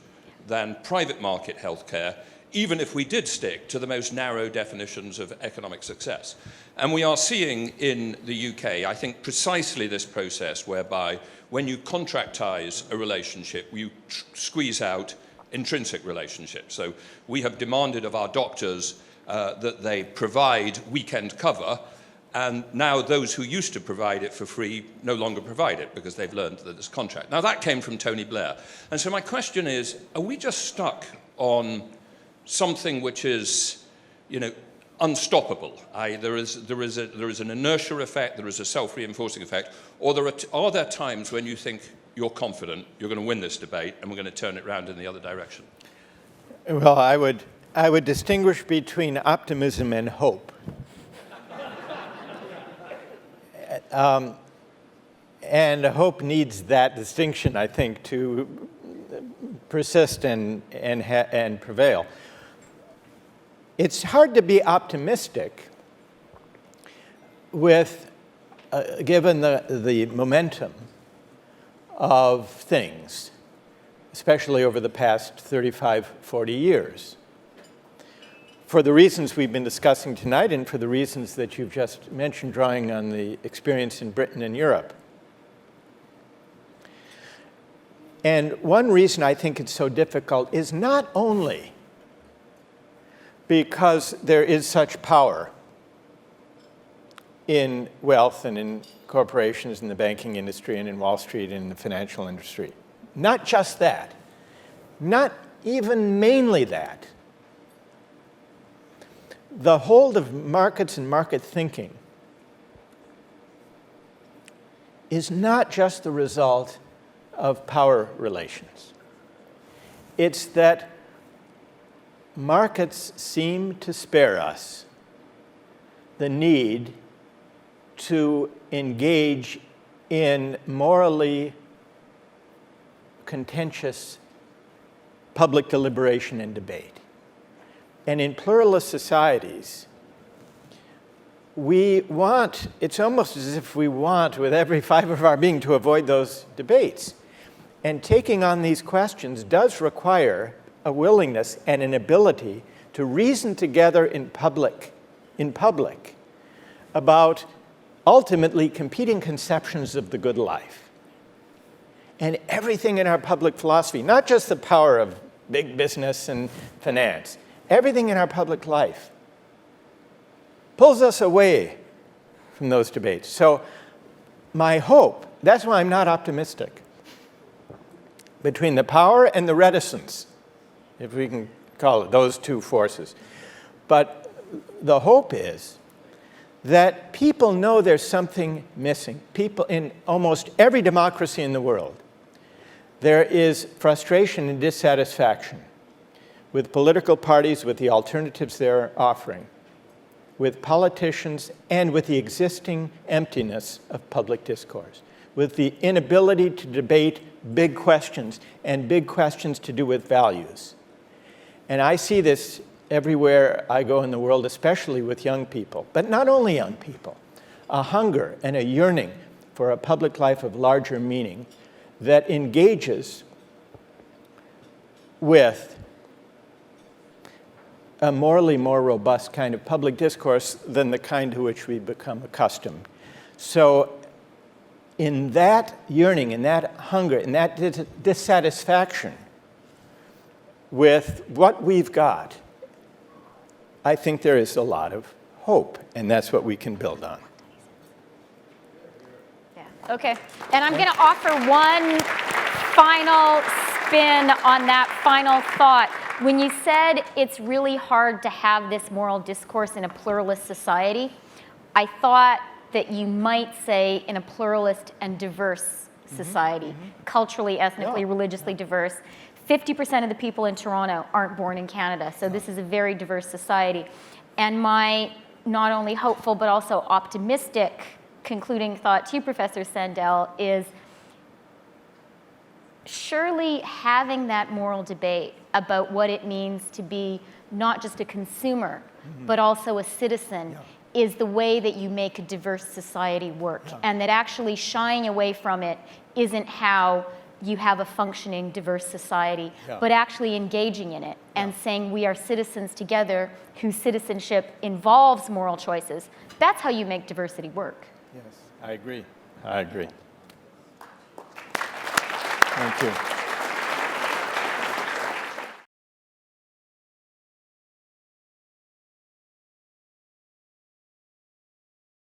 than private market healthcare, even if we did stick to the most narrow definitions of economic success. And we are seeing in the UK, I think, precisely this process whereby when you contractize a relationship, you squeeze out intrinsic relationships. So we have demanded of our doctors that they provide weekend cover, and now those who used to provide it for free no longer provide it because they've learned that it's contract. Now that came from Tony Blair. And so my question is, are we just stuck on something which is, unstoppable? There is an inertia effect, there is a self-reinforcing effect, or are there times when you think you're confident you're going to win this debate and we're going to turn it around in the other direction? Well, I would distinguish between optimism and hope. And hope needs that distinction, I think, to persist and prevail. It's hard to be optimistic with, given the momentum of things, especially over the past 35, 40 years. For the reasons we've been discussing tonight and for the reasons that you've just mentioned, drawing on the experience in Britain and Europe. And one reason I think it's so difficult is not only because there is such power in wealth and in corporations in the banking industry and in Wall Street and in the financial industry. Not just that. Not even mainly that. The hold of markets and market thinking is not just the result of power relations. It's that markets seem to spare us the need to engage in morally contentious public deliberation and debate. And in pluralist societies, we want, it's almost as if we want with every fiber of our being to avoid those debates. And taking on these questions does require a willingness and an ability to reason together in public about ultimately competing conceptions of the good life. And everything in our public philosophy, not just the power of big business and finance, everything in our public life pulls us away from those debates. So my hope, that's why I'm not optimistic, between the power and the reticence, if we can call it those two forces. But the hope is that people know there's something missing. People in almost every democracy in the world, there is frustration and dissatisfaction with political parties, with the alternatives they're offering, with politicians, and with the existing emptiness of public discourse, with the inability to debate big questions, and big questions to do with values. And I see this everywhere I go in the world, especially with young people, but not only young people, a hunger and a yearning for a public life of larger meaning that engages with a morally more robust kind of public discourse than the kind to which we've become accustomed. So in that yearning, in that hunger, in that dissatisfaction with what we've got, I think there is a lot of hope, and that's what we can build on. Yeah. Okay. And I'm going to offer one final spin on that final thought. When you said it's really hard to have this moral discourse in a pluralist society, I thought that you might say in a pluralist and diverse society, culturally, ethnically, religiously diverse. 50% of the people in Toronto aren't born in Canada, so this is a very diverse society. And my not only hopeful but also optimistic concluding thought to you, Professor Sandel, is surely having that moral debate about what it means to be not just a consumer, but also a citizen is the way that you make a diverse society work. And that actually shying away from it isn't how you have a functioning diverse society, but actually engaging in it and saying we are citizens together whose citizenship involves moral choices. That's how you make diversity work. Yes, I agree. I agree. Thank you.